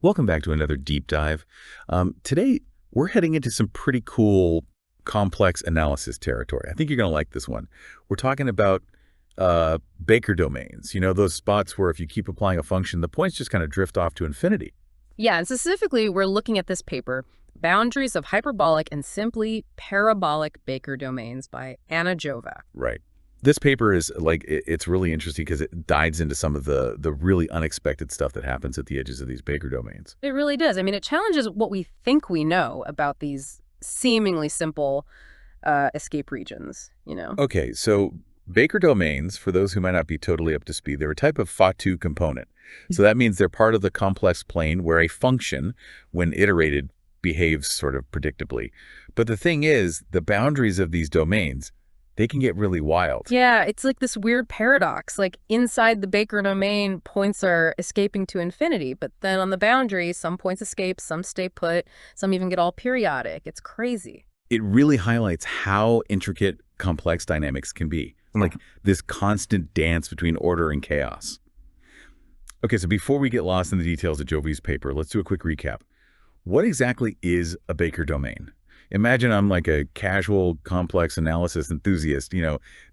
Welcome back to another deep dive. Today, we're heading into some pretty cool complex analysis territory. I think you're going to like this one. We're talking about Baker domains, those spots where if you keep applying a function, the points just kind of drift off to infinity. Yeah, and specifically, we're looking at this paper, Boundaries of Hyperbolic and Simply Parabolic Baker Domains by Anna Jove. Right. This paper is it's really interesting because it dives into some of the really unexpected stuff that happens at the edges of these Baker domains. It really does. I mean, it challenges what we think we know about these seemingly simple escape regions. Okay, so Baker domains, for those who might not be totally up to speed, they're a type of Fatou component. So that means they're part of the complex plane where a function, when iterated, behaves sort of predictably. But the thing is, the boundaries of these domains, they can get really wild. Yeah, it's like this weird paradox. Like inside the Baker domain, points are escaping to infinity, but then on the boundary, some points escape, some stay put, some even get all periodic. It's crazy. It really highlights how intricate complex dynamics can be, like this constant dance between order and chaos. Okay, so before we get lost in the details of Jove's paper, let's do a quick recap. What exactly is a Baker domain? Imagine I'm like a casual complex analysis enthusiast,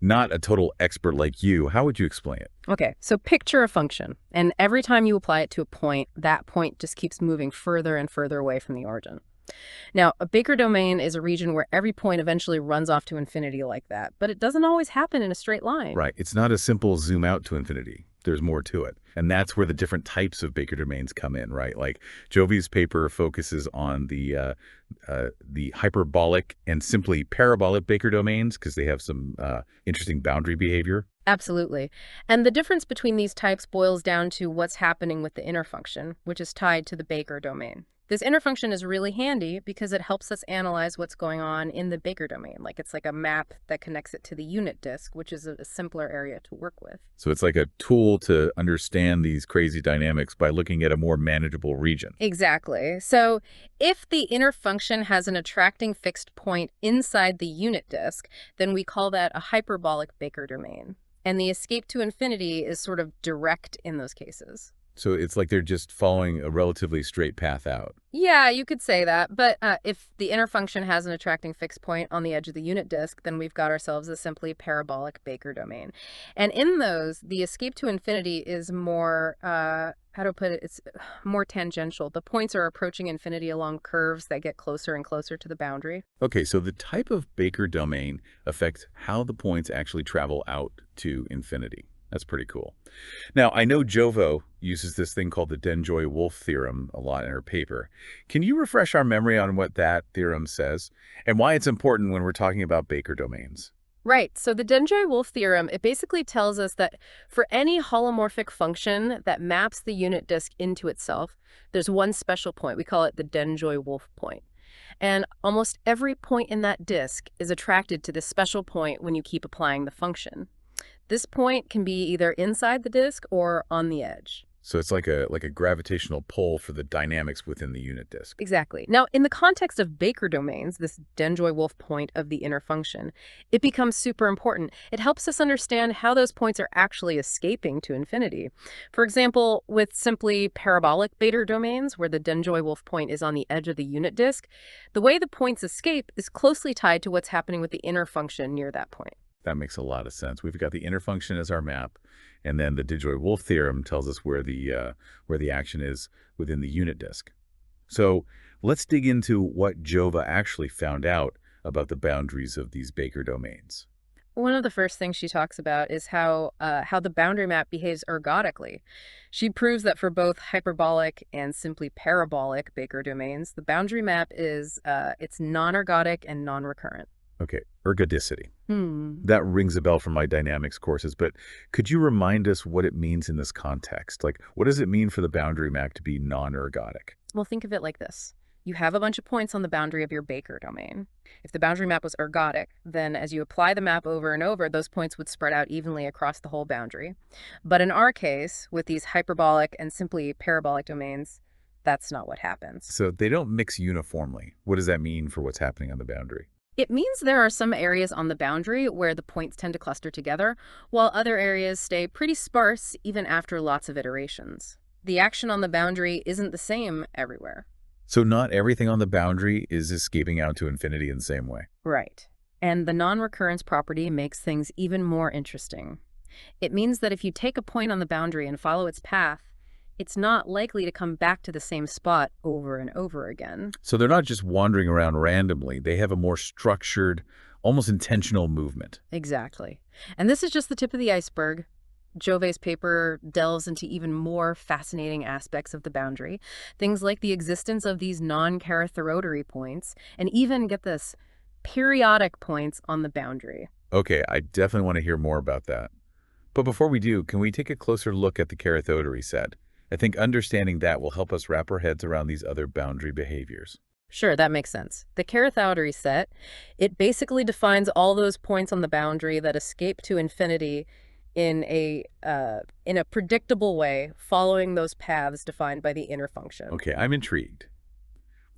not a total expert like you. How would you explain it? Okay, so picture a function, and every time you apply it to a point, that point just keeps moving further and further away from the origin. Now, a Baker domain is a region where every point eventually runs off to infinity like that, but it doesn't always happen in a straight line. Right. It's not a simple zoom out to infinity. There's more to it. And that's where the different types of Baker domains come in, right? Like Jove's paper focuses on the hyperbolic and simply parabolic Baker domains because they have some interesting boundary behavior. Absolutely. And the difference between these types boils down to what's happening with the inner function, which is tied to the Baker domain. This inner function is really handy because it helps us analyze what's going on in the Baker domain. Like it's like a map that connects it to the unit disk, which is a simpler area to work with. So it's like a tool to understand these crazy dynamics by looking at a more manageable region. Exactly. So if the inner function has an attracting fixed point inside the unit disk, then we call that a hyperbolic Baker domain. And the escape to infinity is sort of direct in those cases. So it's like they're just following a relatively straight path out. Yeah, you could say that. But if the inner function has an attracting fixed point on the edge of the unit disk, then we've got ourselves a simply parabolic Baker domain. And in those, the escape to infinity is more, how to put it, it's more tangential. The points are approaching infinity along curves that get closer and closer to the boundary. Okay, so the type of Baker domain affects how the points actually travel out to infinity. That's pretty cool. Now, I know Jove uses this thing called the Denjoy-Wolf theorem a lot in her paper. Can you refresh our memory on what that theorem says and why it's important when we're talking about Baker domains? Right. So the Denjoy-Wolf theorem, it basically tells us that for any holomorphic function that maps the unit disk into itself, there's one special point. We call it the Denjoy-Wolf point. And almost every point in that disk is attracted to this special point when you keep applying the function. This point can be either inside the disk or on the edge. So it's like a gravitational pull for the dynamics within the unit disk. Exactly. Now, in the context of Baker domains, this Denjoy-Wolf point of the inner function, it becomes super important. It helps us understand how those points are actually escaping to infinity. For example, with simply parabolic Baker domains, where the Denjoy-Wolf point is on the edge of the unit disk, the way the points escape is closely tied to what's happening with the inner function near that point. That makes a lot of sense. We've got the inner function as our map, and then the Denjoy-Wolf theorem tells us where the action is within the unit disk. So let's dig into what Jove actually found out about the boundaries of these Baker domains. One of the first things she talks about is how the boundary map behaves ergodically. She proves that for both hyperbolic and simply parabolic Baker domains, the boundary map is it's non-ergodic and non-recurrent. Okay, ergodicity. That rings a bell from my dynamics courses, but could you remind us what it means in this context? Like, what does it mean for the boundary map to be non-ergodic? Well, think of it like this. You have a bunch of points on the boundary of your Baker domain. If the boundary map was ergodic, then as you apply the map over and over, those points would spread out evenly across the whole boundary. But in our case, with these hyperbolic and simply parabolic domains, that's not what happens. So they don't mix uniformly. What does that mean for what's happening on the boundary? It means there are some areas on the boundary where the points tend to cluster together, while other areas stay pretty sparse even after lots of iterations. The action on the boundary isn't the same everywhere. So not everything on the boundary is escaping out to infinity in the same way. Right. And the non-recurrence property makes things even more interesting. It means that if you take a point on the boundary and follow its path, it's not likely to come back to the same spot over and over again. So they're not just wandering around randomly. They have a more structured, almost intentional movement. Exactly. And this is just the tip of the iceberg. Jove's paper delves into even more fascinating aspects of the boundary, things like the existence of these non-characterized points, and even, get this, periodic points on the boundary. Okay, I definitely want to hear more about that. But before we do, can we take a closer look at the characterized set? I think understanding that will help us wrap our heads around these other boundary behaviors. Sure, that makes sense. The characterized set, it basically defines all those points on the boundary that escape to infinity in a predictable way, following those paths defined by the inner function. Okay, I'm intrigued.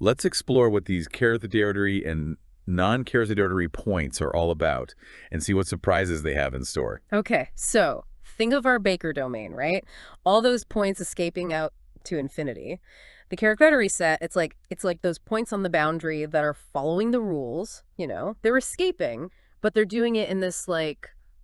Let's explore what these characterized and non-characterized points are all about and see what surprises they have in store. Okay, so think of our Baker domain, right? All those points escaping out to infinity. The characterized set, it's like those points on the boundary that are following the rules, they're escaping, but they're doing it in this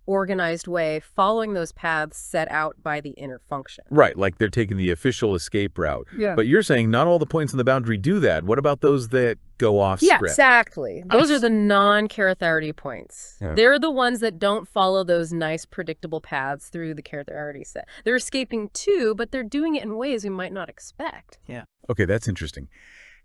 organized way, following those paths set out by the inner function. Right, like they're taking the official escape route. Yeah. But you're saying not all the points on the boundary do that. What about those that go off Yeah, script? exactly. Those are the non-characterized points. Yeah. They're the ones that don't follow those nice, predictable paths through the characterized set. They're escaping too, but they're doing it in ways we might not expect. Yeah. Okay, that's interesting.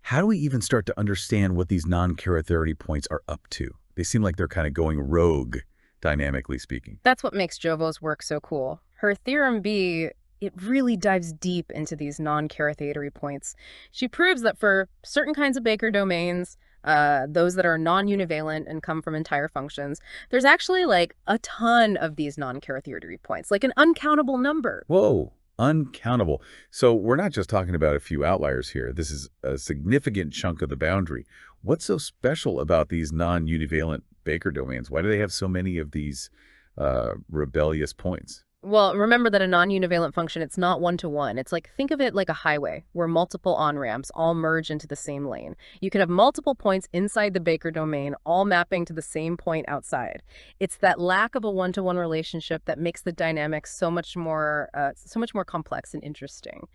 How do we even start to understand what these non-characterized points are up to? They seem like they're kind of going rogue, dynamically speaking. That's what makes Jove's work so cool. Her Theorem B, it really dives deep into these non-characterized points. She proves that for certain kinds of Baker domains, those that are non-univalent and come from entire functions, there's actually a ton of these non-characterized points, like an uncountable number. Whoa, uncountable. So we're not just talking about a few outliers here. This is a significant chunk of the boundary. What's so special about these non-univalent Baker domains? Why do they have so many of these rebellious points? Well, remember that a non-univalent function, it's not one-to-one. It's think of it like a highway where multiple on-ramps all merge into the same lane. You could have multiple points inside the Baker domain all mapping to the same point outside. It's that lack of a one-to-one relationship that makes the dynamics so much more complex and interesting.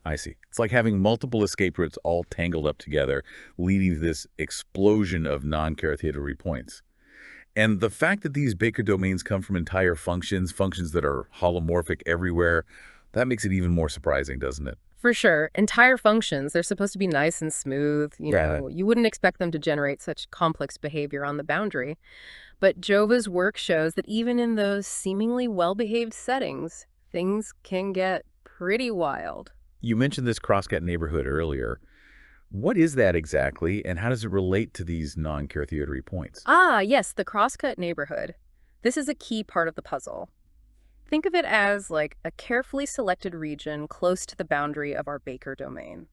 I see. It's like having multiple escape routes all tangled up together, leading to this explosion of non-characterized points. And the fact that these Baker domains come from entire functions that are holomorphic everywhere, that makes it even more surprising, doesn't it? For sure. Entire functions, they're supposed to be nice and smooth. Yeah. You wouldn't expect them to generate such complex behavior on the boundary. But Jove's work shows that even in those seemingly well-behaved settings, things can get pretty wild. You mentioned this crosscut neighborhood earlier. What is that exactly, and how does it relate to these non-characterized points? Ah, yes, the crosscut neighborhood. This is a key part of the puzzle. Think of it as a carefully selected region close to the boundary of our Baker domain.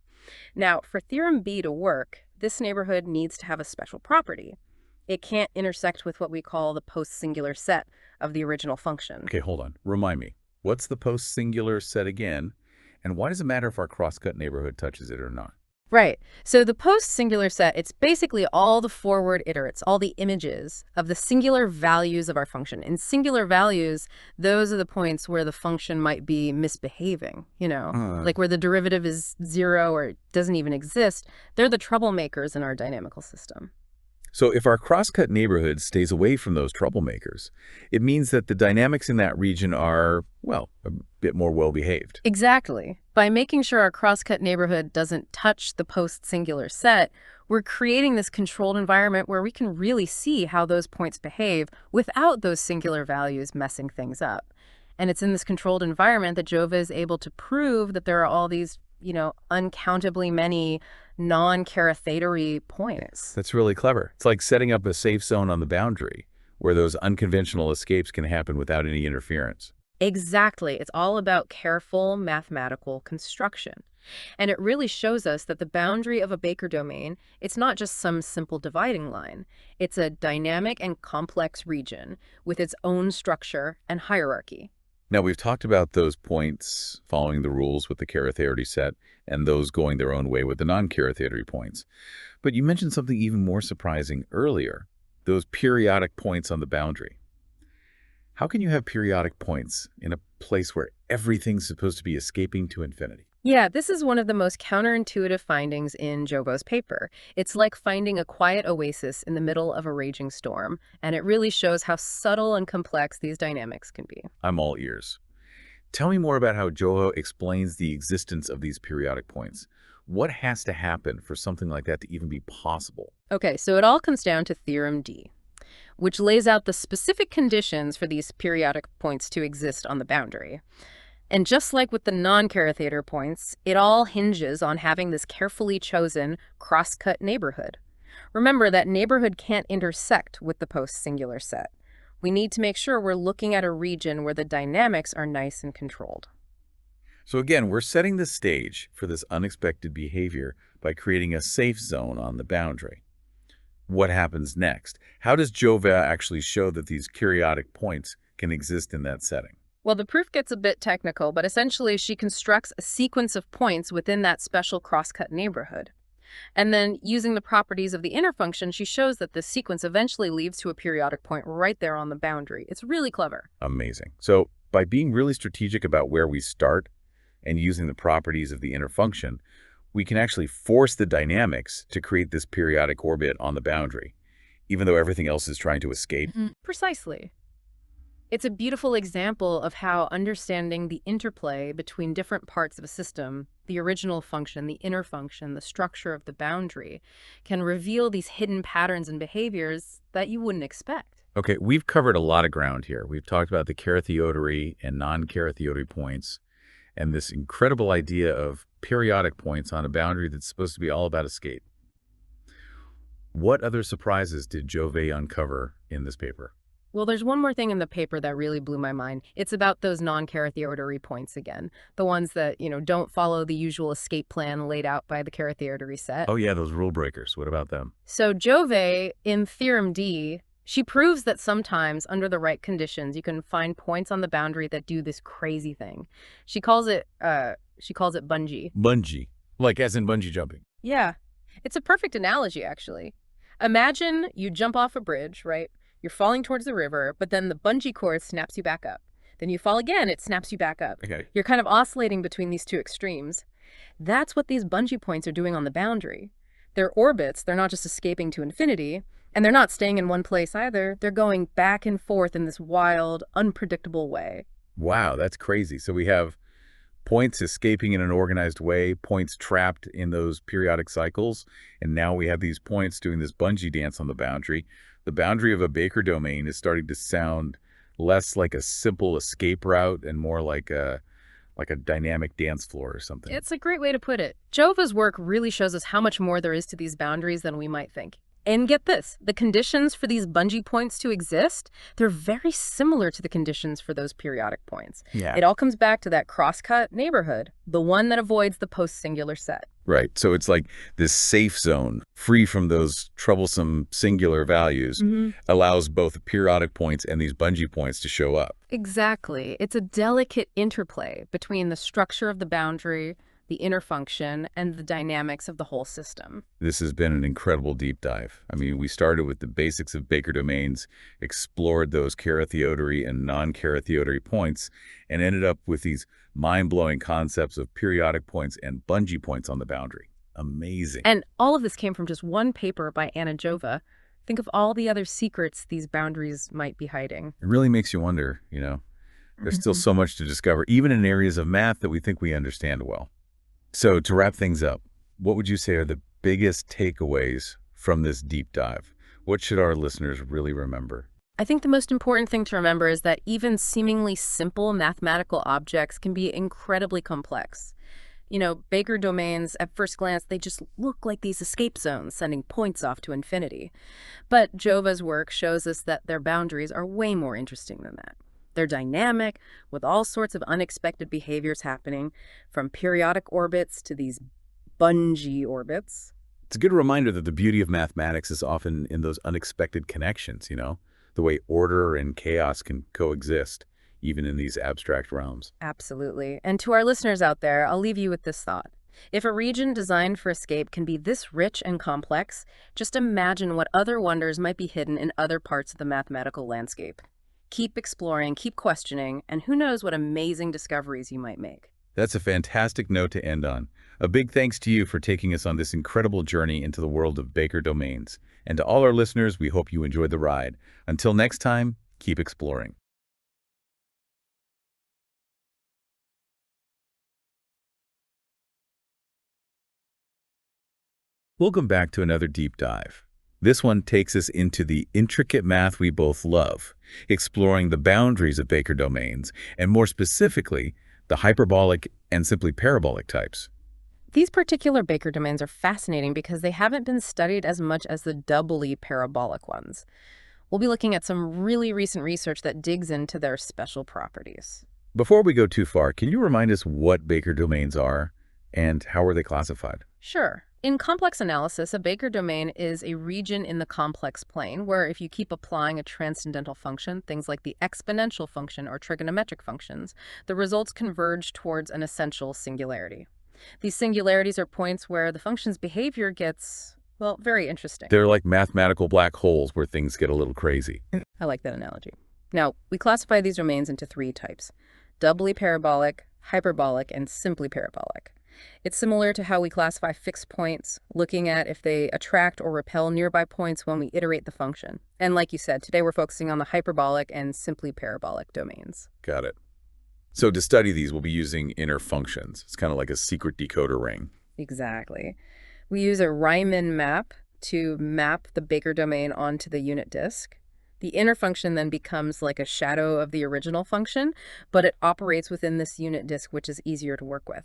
Now, for Theorem B to work, this neighborhood needs to have a special property. It can't intersect with what we call the post-singular set of the original function. Okay, hold on. Remind me. What's the post-singular set again? And why does it matter if our crosscut neighborhood touches it or not? Right. So the post-singular set, it's basically all the forward iterates, all the images of the singular values of our function. In singular values, those are the points where the function might be misbehaving, like where the derivative is 0 or doesn't even exist. They're the troublemakers in our dynamical system. So if our crosscut neighborhood stays away from those troublemakers, it means that the dynamics in that region are, well, a bit more well-behaved. Exactly. By making sure our crosscut neighborhood doesn't touch the post-singular set, we're creating this controlled environment where we can really see how those points behave without those singular values messing things up. And it's in this controlled environment that Jove is able to prove that there are all these, uncountably many non-characterized points. That's really clever. It's like setting up a safe zone on the boundary where those unconventional escapes can happen without any interference. Exactly. It's all about careful mathematical construction. And it really shows us that the boundary of a Baker domain, it's not just some simple dividing line. It's a dynamic and complex region with its own structure and hierarchy. Now, we've talked about those points following the rules with the characterized set and those going their own way with the non-characterized points. But you mentioned something even more surprising earlier, those periodic points on the boundary. How can you have periodic points in a place where everything's supposed to be escaping to infinity? Yeah, this is one of the most counterintuitive findings in Jovo's paper. It's like finding a quiet oasis in the middle of a raging storm, and it really shows how subtle and complex these dynamics can be. I'm all ears. Tell me more about how Jove explains the existence of these periodic points. What has to happen for something like that to even be possible? Okay, so it all comes down to Theorem D, which lays out the specific conditions for these periodic points to exist on the boundary. And just like with the non-carathator points, it all hinges on having this carefully chosen cross-cut neighborhood. Remember that neighborhood can't intersect with the post-singular set. We need to make sure we're looking at a region where the dynamics are nice and controlled. So again, we're setting the stage for this unexpected behavior by creating a safe zone on the boundary. What happens next? How does Jove actually show that these periodic points can exist in that setting? Well, the proof gets a bit technical, but essentially she constructs a sequence of points within that special cross-cut neighborhood. And then, using the properties of the inner function, she shows that this sequence eventually leads to a periodic point right there on the boundary. It's really clever. Amazing. So by being really strategic about where we start and using the properties of the inner function, we can actually force the dynamics to create this periodic orbit on the boundary, even though everything else is trying to escape. Precisely. It's a beautiful example of how understanding the interplay between different parts of a system, the original function, the inner function, the structure of the boundary, can reveal these hidden patterns and behaviors that you wouldn't expect. Okay, we've covered a lot of ground here. We've talked about the characterized and non-characterized points and this incredible idea of periodic points on a boundary that's supposed to be all about escape. What other surprises did Jove uncover in this paper? Well, there's one more thing in the paper that really blew my mind. It's about those non-characterized points again, the ones that, don't follow the usual escape plan laid out by the characterized set. Oh yeah, those rule breakers. What about them? So Jove, in Theorem D, she proves that sometimes, under the right conditions, you can find points on the boundary that do this crazy thing. She calls it bungee. Bungee, like as in bungee jumping. Yeah, it's a perfect analogy, actually. Imagine you jump off a bridge, right? You're falling towards the river, but then the bungee cord snaps you back up. Then you fall again, it snaps you back up. Okay. You're kind of oscillating between these two extremes. That's what these bungee points are doing on the boundary. They're orbits, they're not just escaping to infinity, and they're not staying in one place either. They're going back and forth in this wild, unpredictable way. Wow, that's crazy. So we have points escaping in an organized way, points trapped in those periodic cycles, and now we have these points doing this bungee dance on the boundary. The boundary of a Baker domain is starting to sound less like a simple escape route and more like a dynamic dance floor or something. It's a great way to put it. Jova's work really shows us how much more there is to these boundaries than we might think. And get this, the conditions for these bungee points to exist, they're very similar to the conditions for those periodic points. Yeah. It all comes back to that cross-cut neighborhood, the one that avoids the post-singular set. Right. So it's like this safe zone, free from those troublesome singular values, allows both periodic points and these bungee points to show up. Exactly. It's a delicate interplay between the structure of the boundary, the inner function, and the dynamics of the whole system. This has been an incredible deep dive. I mean, we started with the basics of Baker domains, explored those characterized and non-characterized points, and ended up with these mind-blowing concepts of periodic points and bungee points on the boundary. Amazing. And all of this came from just one paper by Anna Jove. Think of all the other secrets these boundaries might be hiding. It really makes you wonder, there's still so much to discover, even in areas of math that we think we understand well. So to wrap things up, what would you say are the biggest takeaways from this deep dive? What should our listeners really remember? I think the most important thing to remember is that even seemingly simple mathematical objects can be incredibly complex. Baker domains, at first glance, they just look like these escape zones sending points off to infinity. But Jova's work shows us that their boundaries are way more interesting than that. They're dynamic, with all sorts of unexpected behaviors happening, from periodic orbits to these bungee orbits. It's a good reminder that the beauty of mathematics is often in those unexpected connections, the way order and chaos can coexist, even in these abstract realms. Absolutely. And to our listeners out there, I'll leave you with this thought. If a region designed for escape can be this rich and complex, just imagine what other wonders might be hidden in other parts of the mathematical landscape. Keep exploring, keep questioning, and who knows what amazing discoveries you might make. That's a fantastic note to end on. A big thanks to you for taking us on this incredible journey into the world of Baker domains. And to all our listeners, we hope you enjoyed the ride. Until next time, keep exploring. Welcome back to another deep dive. This one takes us into the intricate math we both love, exploring the boundaries of Baker domains, and more specifically, the hyperbolic and simply parabolic types. These particular Baker domains are fascinating because they haven't been studied as much as the doubly parabolic ones. We'll be looking at some really recent research that digs into their special properties. Before we go too far, can you remind us what Baker domains are and how are they classified? Sure. In complex analysis, a Baker domain is a region in the complex plane where if you keep applying a transcendental function, things like the exponential function or trigonometric functions, the results converge towards an essential singularity. These singularities are points where the function's behavior gets, well, very interesting. They're like mathematical black holes where things get a little crazy. I like that analogy. Now, we classify these domains into three types: doubly parabolic, hyperbolic, and simply parabolic. It's similar to how we classify fixed points, looking at if they attract or repel nearby points when we iterate the function. And like you said, today we're focusing on the hyperbolic and simply parabolic domains. Got it. So to study these, we'll be using inner functions. It's kind of like a secret decoder ring. Exactly. We use a Riemann map to map the Baker domain onto the unit disk. The inner function then becomes like a shadow of the original function, but it operates within this unit disk, which is easier to work with.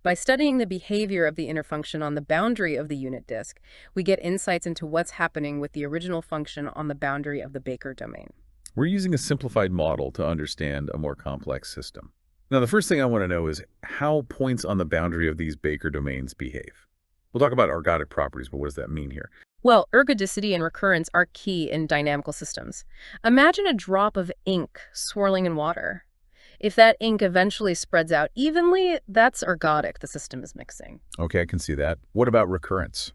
By studying the behavior of the inner function on the boundary of the unit disk, we get insights into what's happening with the original function on the boundary of the Baker domain. We're using a simplified model to understand a more complex system. Now, the first thing I want to know is how points on the boundary of these Baker domains behave. We'll talk about ergodic properties, but what does that mean here? Well, ergodicity and recurrence are key in dynamical systems. Imagine a drop of ink swirling in water. If that ink eventually spreads out evenly, that's ergodic the system is mixing. Okay, I can see that. What about recurrence?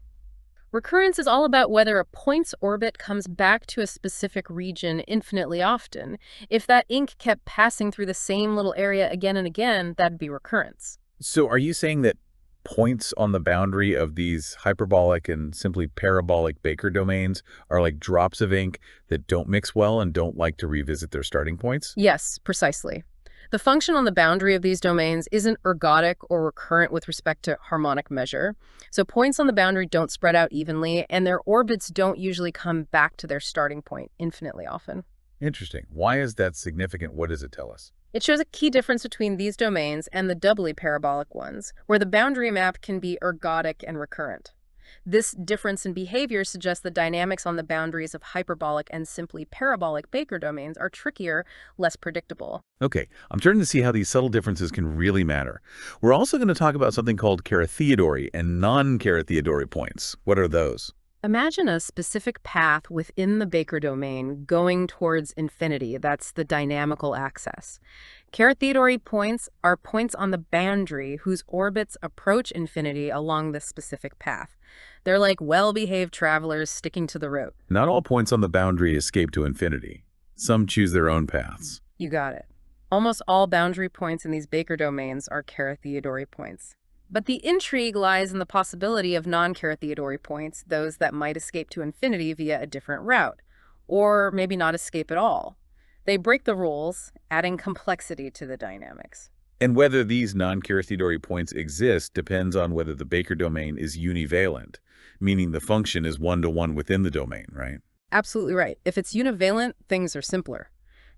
Recurrence is all about whether a point's orbit comes back to a specific region infinitely often. If that ink kept passing through the same little area again and again, that'd be recurrence. So are you saying that points on the boundary of these hyperbolic and simply parabolic Baker domains are like drops of ink that don't mix well and don't like to revisit their starting points? Yes, precisely. The function on the boundary of these domains isn't ergodic or recurrent with respect to harmonic measure. So points on the boundary don't spread out evenly, and their orbits don't usually come back to their starting point infinitely often. Interesting. Why is that significant? What does it tell us? It shows a key difference between these domains and the doubly parabolic ones, where the boundary map can be ergodic and recurrent. This difference in behavior suggests the dynamics on the boundaries of hyperbolic and simply parabolic Baker domains are trickier, less predictable. Okay, I'm starting to see how these subtle differences can really matter. We're also going to talk about something called characterized and non-characterized points. What are those? Imagine a specific path within the Baker domain going towards infinity. That's the dynamical axis. Characterized points are points on the boundary whose orbits approach infinity along this specific path. They're like well-behaved travelers sticking to the route. Not all points on the boundary escape to infinity. Some choose their own paths. You got it. Almost all boundary points in these Baker domains are characterized points. But the intrigue lies in the possibility of non-characterized points, those that might escape to infinity via a different route, or maybe not escape at all. They break the rules, adding complexity to the dynamics. And whether these non-characterized points exist depends on whether the Baker domain is univalent, meaning the function is one-to-one within the domain, right? Absolutely right. If it's univalent, things are simpler.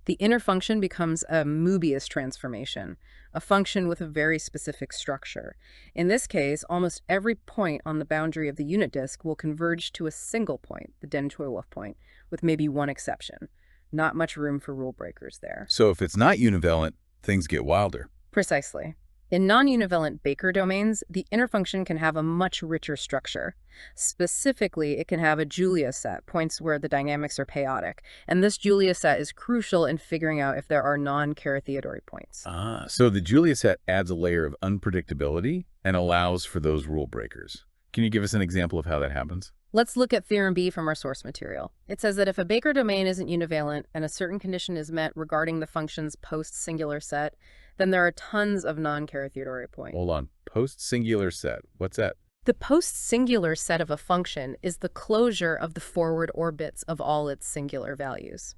The inner function becomes a Möbius transformation, a function with a very specific structure. In this case, almost every point on the boundary of the unit disk will converge to a single point, the Denjoy-Wolff point, with maybe one exception. Not much room for rule breakers there. So if it's not univalent, things get wilder. Precisely. In non-univalent Baker domains, the inner function can have a much richer structure. Specifically, it can have a Julia set, points where the dynamics are chaotic, and this Julia set is crucial in figuring out if there are non-characterized points. So the Julia set adds a layer of unpredictability and allows for those rule breakers. Can you give us an example of how that happens? Let's look at theorem B from our source material. It says that if a Baker domain isn't univalent and a certain condition is met regarding the function's post-singular set, then there are tons of non-characterized points. Hold on. Post-singular set. What's that? The post-singular set of a function is the closure of the forward orbits of all its singular values.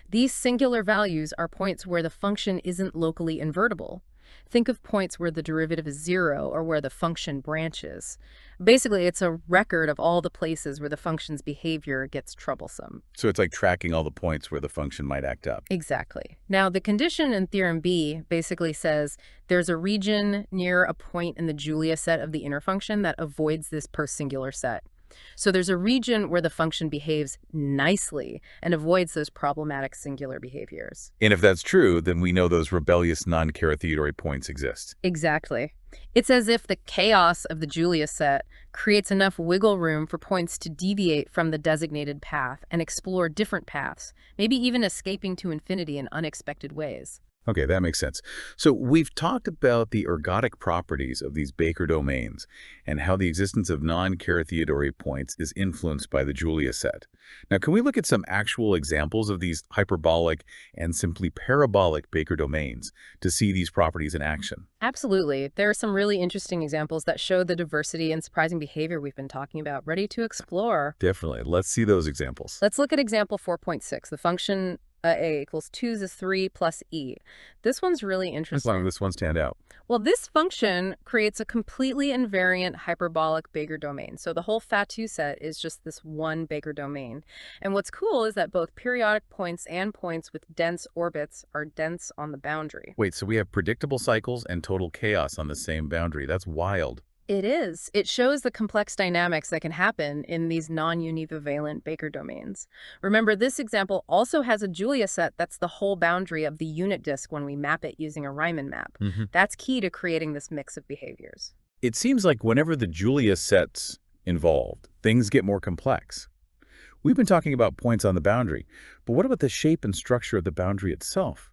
These singular values are points where the function isn't locally invertible. Think of points where the derivative is 0 or where the function branches. Basically, it's a record of all the places where the function's behavior gets troublesome. So it's like tracking all the points where the function might act up. Exactly. Now, the condition in theorem B basically says there's a region near a point in the Julia set of the inner function that avoids this post-singular set. So there's a region where the function behaves nicely and avoids those problematic singular behaviors. And if that's true, then we know those rebellious non-characterized points exist. Exactly. It's as if the chaos of the Julia set creates enough wiggle room for points to deviate from the designated path and explore different paths, maybe even escaping to infinity in unexpected ways. Okay, that makes sense. So we've talked about the ergodic properties of these Baker domains and how the existence of non-characterized points is influenced by the Julia set. Now, can we look at some actual examples of these hyperbolic and simply parabolic Baker domains to see these properties in action? Absolutely. There are some really interesting examples that show the diversity and surprising behavior we've been talking about. Ready to explore? Definitely. Let's see those examples. Let's look at example 4.6, the function a equals 2 is 3 plus e. This one's really interesting. Why does this one stand out? Well, this function creates a completely invariant hyperbolic Baker domain. So the whole Fatou set is just this one Baker domain. And what's cool is that both periodic points and points with dense orbits are dense on the boundary. Wait, so we have predictable cycles and total chaos on the same boundary. That's wild. It is. It shows the complex dynamics that can happen in these non-univalent Baker domains. Remember, this example also has a Julia set that's the whole boundary of the unit disk when we map it using a Riemann map. That's key to creating this mix of behaviors. It seems like whenever the Julia set's involved, things get more complex. We've been talking about points on the boundary, but what about the shape and structure of the boundary itself?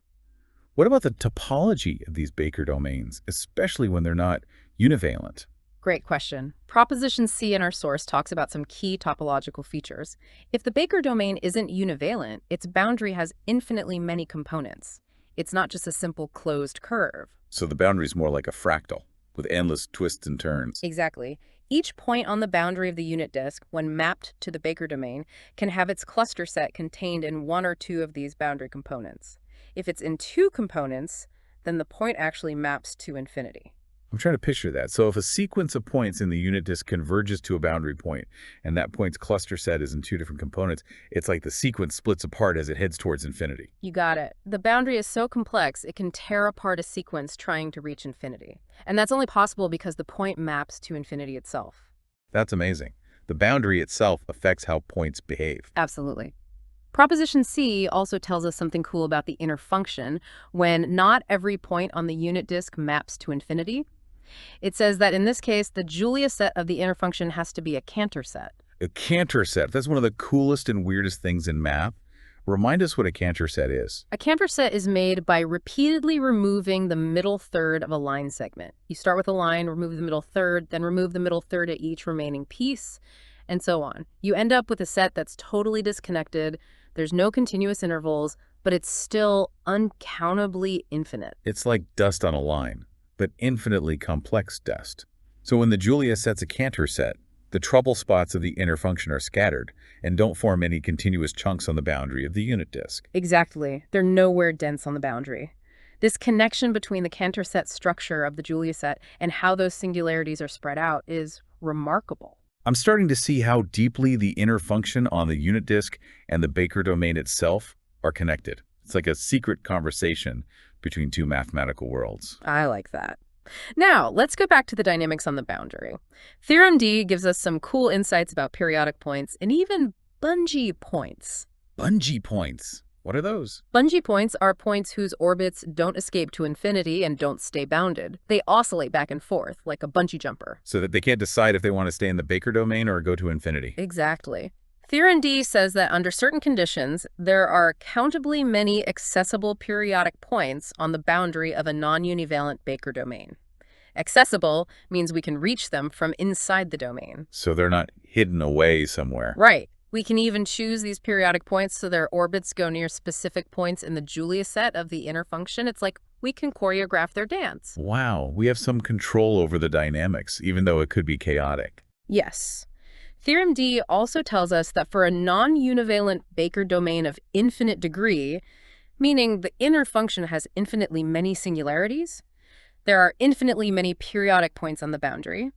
What about the topology of these Baker domains, especially when they're not univalent? Great question. Proposition C in our source talks about some key topological features. If the Baker domain isn't univalent, its boundary has infinitely many components. It's not just a simple closed curve. So the boundary is more like a fractal, with endless twists and turns. Exactly. Each point on the boundary of the unit disk, when mapped to the Baker domain, can have its cluster set contained in one or two of these boundary components. If it's in two components, then the point actually maps to infinity. I'm trying to picture that. So if a sequence of points in the unit disk converges to a boundary point, and that point's cluster set is in two different components, it's like the sequence splits apart as it heads towards infinity. You got it. The boundary is so complex, it can tear apart a sequence trying to reach infinity. And that's only possible because the point maps to infinity itself. That's amazing. The boundary itself affects how points behave. Absolutely. Proposition C also tells us something cool about the inner function when not every point on the unit disk maps to infinity. It says that in this case, the Julia set of the inner function has to be a Cantor set. A Cantor set. That's one of the coolest and weirdest things in math. Remind us what a Cantor set is. A Cantor set is made by repeatedly removing the middle third of a line segment. You start with a line, remove the middle third, then remove the middle third at each remaining piece, and so on. You end up with a set that's totally disconnected. There's no continuous intervals, but it's still uncountably infinite. It's like dust on a line, but infinitely complex dust. So when the Julia set's a Cantor set, the trouble spots of the inner function are scattered and don't form any continuous chunks on the boundary of the unit disk. Exactly. They're nowhere dense on the boundary. This connection between the Cantor set structure of the Julia set and how those singularities are spread out is remarkable. I'm starting to see how deeply the inner function on the unit disk and the Baker domain itself are connected. It's like a secret conversation between two mathematical worlds. I like that. Now, let's go back to the dynamics on the boundary. Theorem D gives us some cool insights about periodic points and even bungee points. Bungee points. What are those? Bungee points are points whose orbits don't escape to infinity and don't stay bounded. They oscillate back and forth, like a bungee jumper. So that they can't decide if they want to stay in the Baker domain or go to infinity. Exactly. Theorem D says that under certain conditions, there are countably many accessible periodic points on the boundary of a non-univalent Baker domain. Accessible means we can reach them from inside the domain. So they're not hidden away somewhere. Right. We can even choose these periodic points so their orbits go near specific points in the Julia set of the inner function. It's like we can choreograph their dance. Wow, we have some control over the dynamics, even though it could be chaotic. Yes. Theorem D also tells us that for a non-univalent Baker domain of infinite degree, meaning the inner function has infinitely many singularities, there are infinitely many periodic points on the boundary,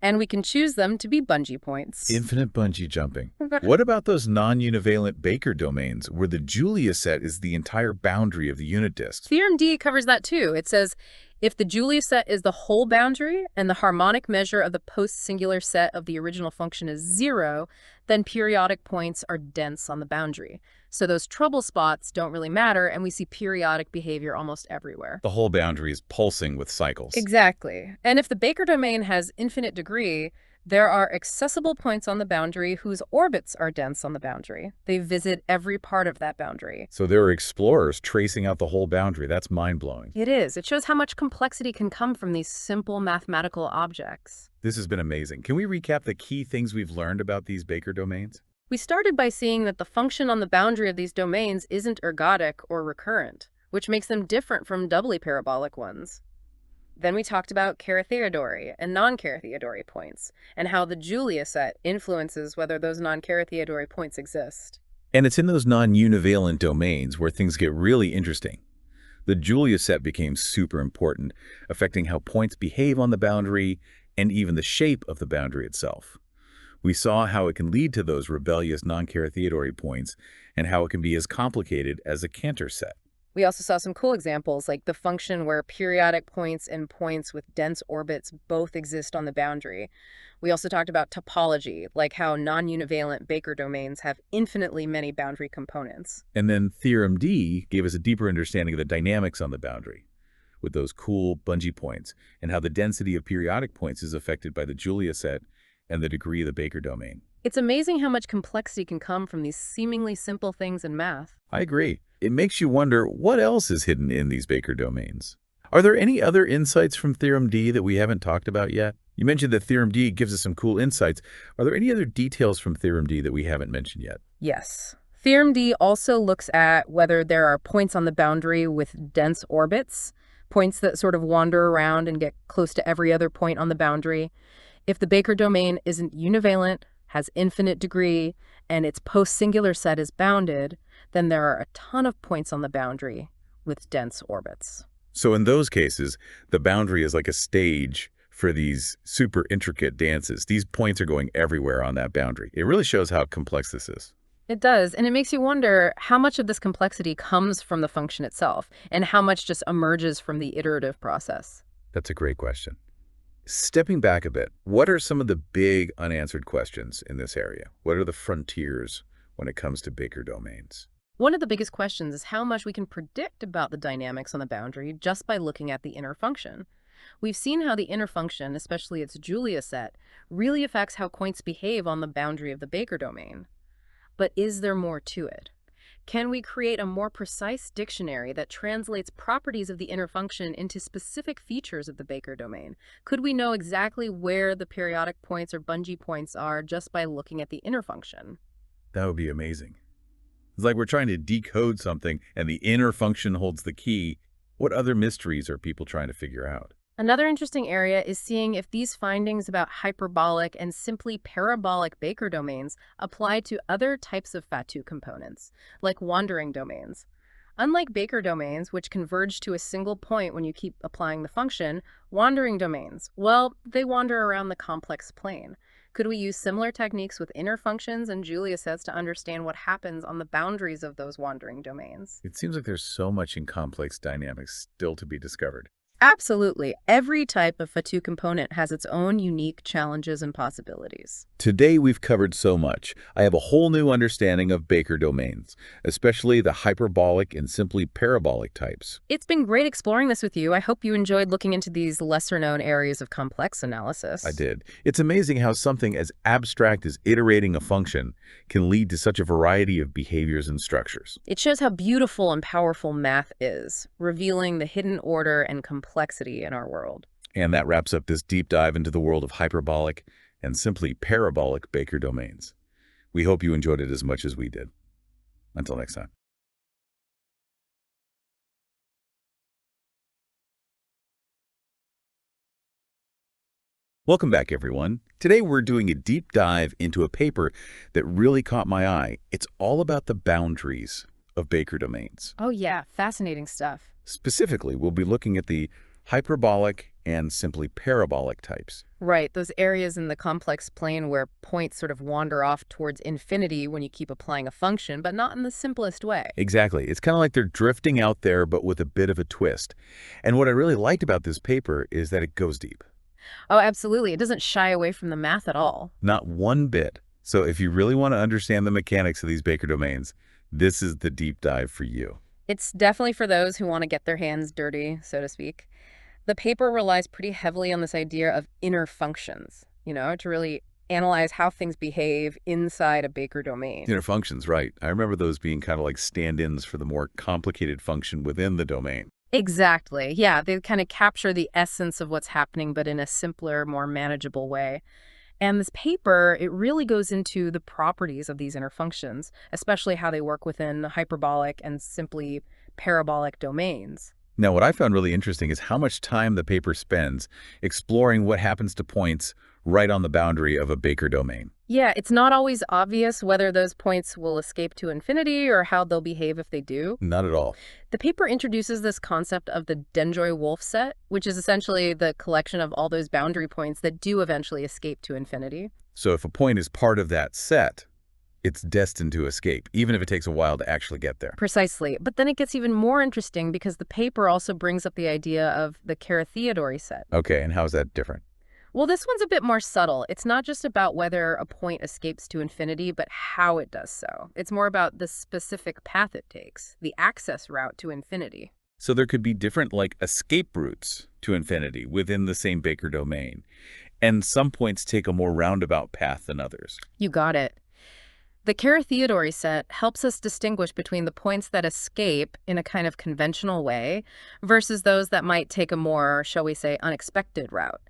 and we can choose them to be bungee points. Infinite bungee jumping. What about those non-univalent Baker domains, where the Julia set is the entire boundary of the unit disk? Theorem D covers that too. It says, if the Julia set is the whole boundary and the harmonic measure of the post-singular set of the original function is 0, then periodic points are dense on the boundary. So those trouble spots don't really matter, and we see periodic behavior almost everywhere. The whole boundary is pulsing with cycles. Exactly. And if the Baker domain has infinite degree, there are accessible points on the boundary whose orbits are dense on the boundary. They visit every part of that boundary. So there are explorers tracing out the whole boundary. That's mind-blowing. It is. It shows how much complexity can come from these simple mathematical objects. This has been amazing. Can we recap the key things we've learned about these Baker domains? We started by seeing that the function on the boundary of these domains isn't ergodic or recurrent, which makes them different from doubly parabolic ones. Then we talked about Carathéodory and non-Carathéodory points, and how the Julia set influences whether those non-Carathéodory points exist. And it's in those non-univalent domains where things get really interesting. The Julia set became super important, affecting how points behave on the boundary and even the shape of the boundary itself. We saw how it can lead to those rebellious non-Carathéodory points and how it can be as complicated as a Cantor set. We also saw some cool examples, like the function where periodic points and points with dense orbits both exist on the boundary. We also talked about topology, like how non-univalent Baker domains have infinitely many boundary components. And then Theorem D gave us a deeper understanding of the dynamics on the boundary, with those cool bungee points, and how the density of periodic points is affected by the Julia set and the degree of the Baker domain. It's amazing how much complexity can come from these seemingly simple things in math. I agree. It makes you wonder what else is hidden in these Baker domains. Are there any other insights from Theorem D that we haven't talked about yet? You mentioned that Theorem D gives us some cool insights. Are there any other details from Theorem D that we haven't mentioned yet? Yes. Theorem D also looks at whether there are points on the boundary with dense orbits, points that sort of wander around and get close to every other point on the boundary. If the Baker domain isn't univalent, has infinite degree, and its post-singular set is bounded, then there are a ton of points on the boundary with dense orbits. So in those cases, the boundary is like a stage for these super intricate dances. These points are going everywhere on that boundary. It really shows how complex this is. It does, and it makes you wonder how much of this complexity comes from the function itself, and how much just emerges from the iterative process. That's a great question. Stepping back a bit, what are some of the big unanswered questions in this area? What are the frontiers when it comes to Baker domains? One of the biggest questions is how much we can predict about the dynamics on the boundary just by looking at the inner function. We've seen how the inner function, especially its Julia set, really affects how points behave on the boundary of the Baker domain. But is there more to it? Can we create a more precise dictionary that translates properties of the inner function into specific features of the Baker domain? Could we know exactly where the periodic points or bungee points are just by looking at the inner function? That would be amazing. It's like we're trying to decode something and the inner function holds the key. What other mysteries are people trying to figure out? Another interesting area is seeing if these findings about hyperbolic and simply parabolic Baker domains apply to other types of Fatou components, like wandering domains. Unlike Baker domains, which converge to a single point when you keep applying the function, wandering domains, well, they wander around the complex plane. Could we use similar techniques with inner functions and Julia sets to understand what happens on the boundaries of those wandering domains? It seems like there's so much in complex dynamics still to be discovered. Absolutely. Every type of Fatou component has its own unique challenges and possibilities. Today we've covered so much. I have a whole new understanding of Baker domains, especially the hyperbolic and simply parabolic types. It's been great exploring this with you. I hope you enjoyed looking into these lesser-known areas of complex analysis. I did. It's amazing how something as abstract as iterating a function can lead to such a variety of behaviors and structures. It shows how beautiful and powerful math is, revealing the hidden order and complexity in our world. And that wraps up this deep dive into the world of hyperbolic and simply parabolic Baker domains. We hope you enjoyed it as much as we did. Until next time. Welcome back, everyone. Today we're doing a deep dive into a paper that really caught my eye. It's all about the boundaries of Baker domains. Oh yeah, fascinating stuff. Specifically, we'll be looking at the hyperbolic and simply parabolic types. Right, those areas in the complex plane where points sort of wander off towards infinity when you keep applying a function, but not in the simplest way. Exactly. It's kind of like they're drifting out there, but with a bit of a twist. And what I really liked about this paper is that it goes deep. Oh, absolutely. It doesn't shy away from the math at all. Not one bit. So if you really want to understand the mechanics of these Baker domains, this is the deep dive for you. It's definitely for those who want to get their hands dirty, so to speak. The paper relies pretty heavily on this idea of inner functions, to really analyze how things behave inside a Baker domain. Inner functions, right. I remember those being kind of like stand-ins for the more complicated function within the domain. Exactly. Yeah, they kind of capture the essence of what's happening, but in a simpler, more manageable way. And this paper, it really goes into the properties of these inner functions, especially how they work within hyperbolic and simply parabolic domains. Now, what I found really interesting is how much time the paper spends exploring what happens to points right on the boundary of a Baker domain. Yeah, it's not always obvious whether those points will escape to infinity or how they'll behave if they do. Not at all. The paper introduces this concept of the Dendroy-Wolf set, which is essentially the collection of all those boundary points that do eventually escape to infinity. So if a point is part of that set, it's destined to escape, even if it takes a while to actually get there. Precisely. But then it gets even more interesting because the paper also brings up the idea of the characterized set. Okay, and how is that different? Well, this one's a bit more subtle. It's not just about whether a point escapes to infinity, but how it does so. It's more about the specific path it takes, the access route to infinity. So there could be different, escape routes to infinity within the same Baker domain, and some points take a more roundabout path than others. You got it. The characterized set helps us distinguish between the points that escape in a kind of conventional way versus those that might take a more, shall we say, unexpected route.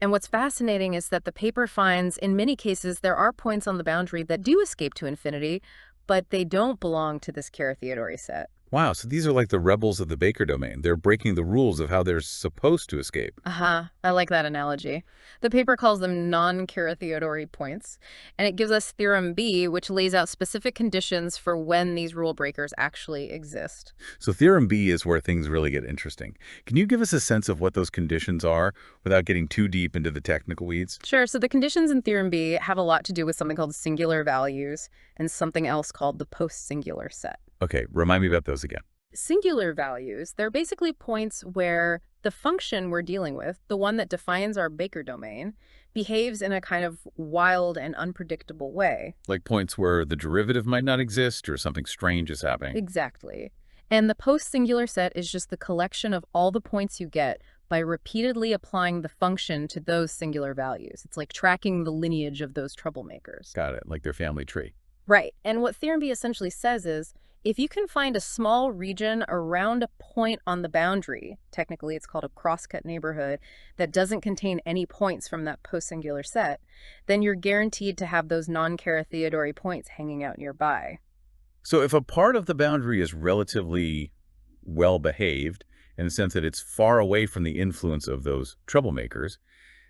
And what's fascinating is that the paper finds in many cases there are points on the boundary that do escape to infinity, but they don't belong to this characterized set. Wow, so these are like the rebels of the Baker domain. They're breaking the rules of how they're supposed to escape. I like that analogy. The paper calls them non-characterized points, and it gives us theorem B, which lays out specific conditions for when these rule breakers actually exist. So theorem B is where things really get interesting. Can you give us a sense of what those conditions are without getting too deep into the technical weeds? Sure. So the conditions in theorem B have a lot to do with something called singular values and something else called the post-singular set. Okay, remind me about those again. Singular values, they're basically points where the function we're dealing with, the one that defines our Baker domain, behaves in a kind of wild and unpredictable way. Like points where the derivative might not exist or something strange is happening. Exactly. And the post-singular set is just the collection of all the points you get by repeatedly applying the function to those singular values. It's like tracking the lineage of those troublemakers. Got it, like their family tree. Right. And what theorem B essentially says is, if you can find a small region around a point on the boundary, technically it's called a crosscut neighborhood, that doesn't contain any points from that post-singular set, then you're guaranteed to have those non-characterized points hanging out nearby. So if a part of the boundary is relatively well-behaved, in the sense that it's far away from the influence of those troublemakers,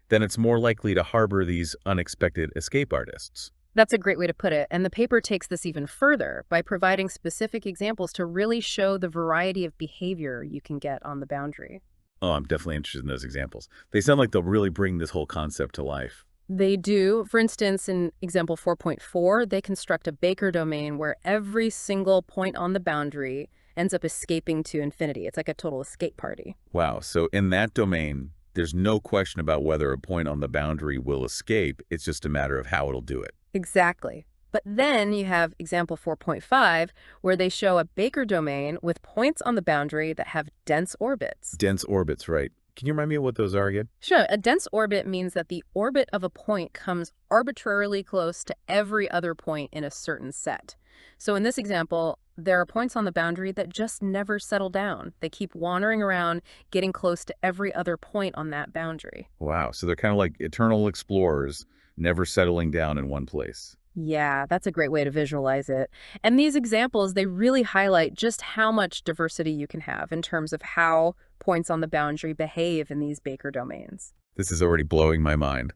then it's more likely to harbor these unexpected escape artists. That's a great way to put it, and the paper takes this even further by providing specific examples to really show the variety of behavior you can get on the boundary. Oh, I'm definitely interested in those examples. They sound like they'll really bring this whole concept to life. They do. For instance, in example 4.4, they construct a Baker domain where every single point on the boundary ends up escaping to infinity. It's like a total escape party. Wow, so in that domain, there's no question about whether a point on the boundary will escape. It's just a matter of how it'll do it. Exactly. But then you have example 4.5, where they show a Baker domain with points on the boundary that have dense orbits. Dense orbits, right. Can you remind me of what those are again? Sure, a dense orbit means that the orbit of a point comes arbitrarily close to every other point in a certain set. So in this example, there are points on the boundary that just never settle down. They keep wandering around, getting close to every other point on that boundary. Wow, so they're kind of like eternal explorers, never settling down in one place. Yeah, that's a great way to visualize it. And these examples, they really highlight just how much diversity you can have in terms of how points on the boundary behave in these Baker domains. This is already blowing my mind.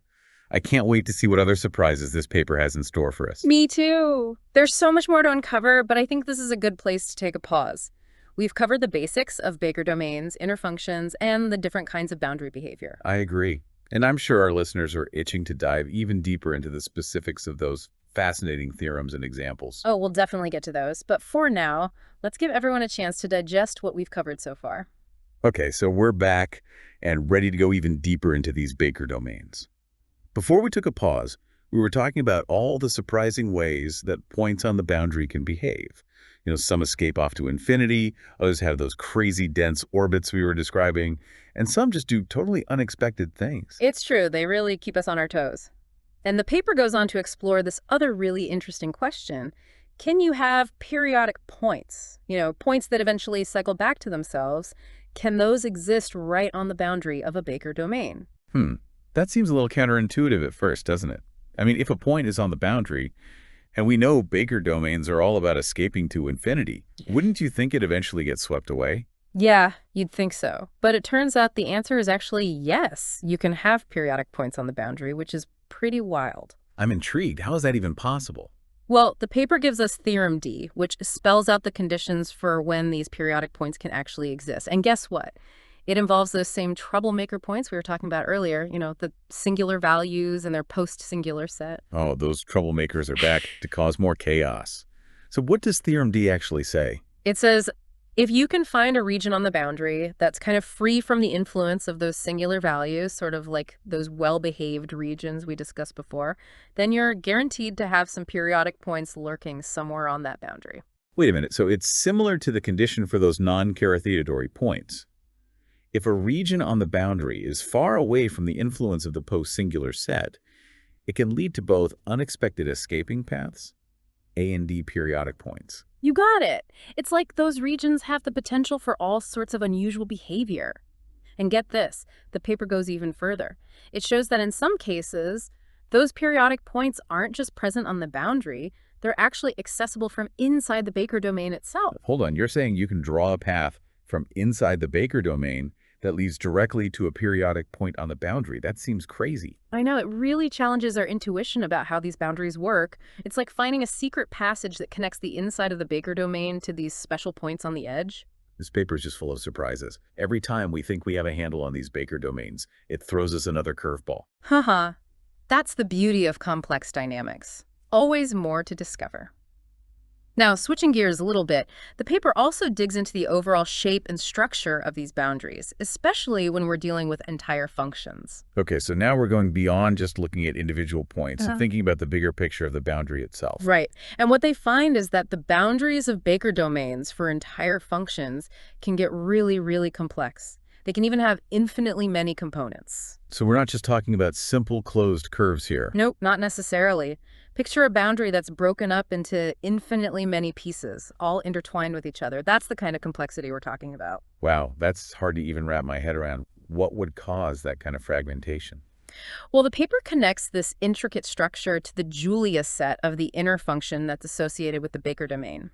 I can't wait to see what other surprises this paper has in store for us. Me too. There's so much more to uncover, but I think this is a good place to take a pause. We've covered the basics of Baker domains, inner functions, and the different kinds of boundary behavior. I agree. And I'm sure our listeners are itching to dive even deeper into the specifics of those fascinating theorems and examples. Oh, we'll definitely get to those. But for now, let's give everyone a chance to digest what we've covered so far. Okay, so we're back and ready to go even deeper into these Baker domains. Before we took a pause, we were talking about all the surprising ways that points on the boundary can behave. You know, some escape off to infinity, others have those crazy dense orbits we were describing, and some just do totally unexpected things. It's true. They really keep us on our toes. And the paper goes on to explore this other really interesting question. Can you have periodic points, points that eventually cycle back to themselves? Can those exist right on the boundary of a Baker domain? That seems a little counterintuitive at first, doesn't it? I mean, if a point is on the boundary, and we know Baker domains are all about escaping to infinity, wouldn't you think it eventually gets swept away? Yeah, you'd think so. But it turns out the answer is actually yes. You can have periodic points on the boundary, which is pretty wild. I'm intrigued. How is that even possible? Well, the paper gives us Theorem D, which spells out the conditions for when these periodic points can actually exist. And guess what? It involves those same troublemaker points we were talking about earlier, the singular values and their post-singular set. Oh, those troublemakers are back to cause more chaos. So what does Theorem D actually say? It says, if you can find a region on the boundary that's kind of free from the influence of those singular values, sort of like those well-behaved regions we discussed before, then you're guaranteed to have some periodic points lurking somewhere on that boundary. Wait a minute. So it's similar to the condition for those non-carathetatory points. If a region on the boundary is far away from the influence of the post-singular set, it can lead to both unexpected escaping paths and D periodic points. You got it. It's like those regions have the potential for all sorts of unusual behavior. And get this, the paper goes even further. It shows that in some cases, those periodic points aren't just present on the boundary, they're actually accessible from inside the Baker domain itself. Hold on, you're saying you can draw a path from inside the Baker domain that leads directly to a periodic point on the boundary. That seems crazy. I know, it really challenges our intuition about how these boundaries work. It's like finding a secret passage that connects the inside of the Baker domain to these special points on the edge. This paper is just full of surprises. Every time we think we have a handle on these Baker domains, it throws us another curveball. Haha. That's the beauty of complex dynamics. Always more to discover. Now, switching gears a little bit, the paper also digs into the overall shape and structure of these boundaries, especially when we're dealing with entire functions. Okay, so now we're going beyond just looking at individual points and thinking about the bigger picture of the boundary itself. Right. And what they find is that the boundaries of Baker domains for entire functions can get really, really complex. They can even have infinitely many components. So we're not just talking about simple closed curves here. Nope, not necessarily. Picture a boundary that's broken up into infinitely many pieces, all intertwined with each other. That's the kind of complexity we're talking about. Wow, that's hard to even wrap my head around. What would cause that kind of fragmentation? Well, the paper connects this intricate structure to the Julia set of the inner function that's associated with the Baker domain.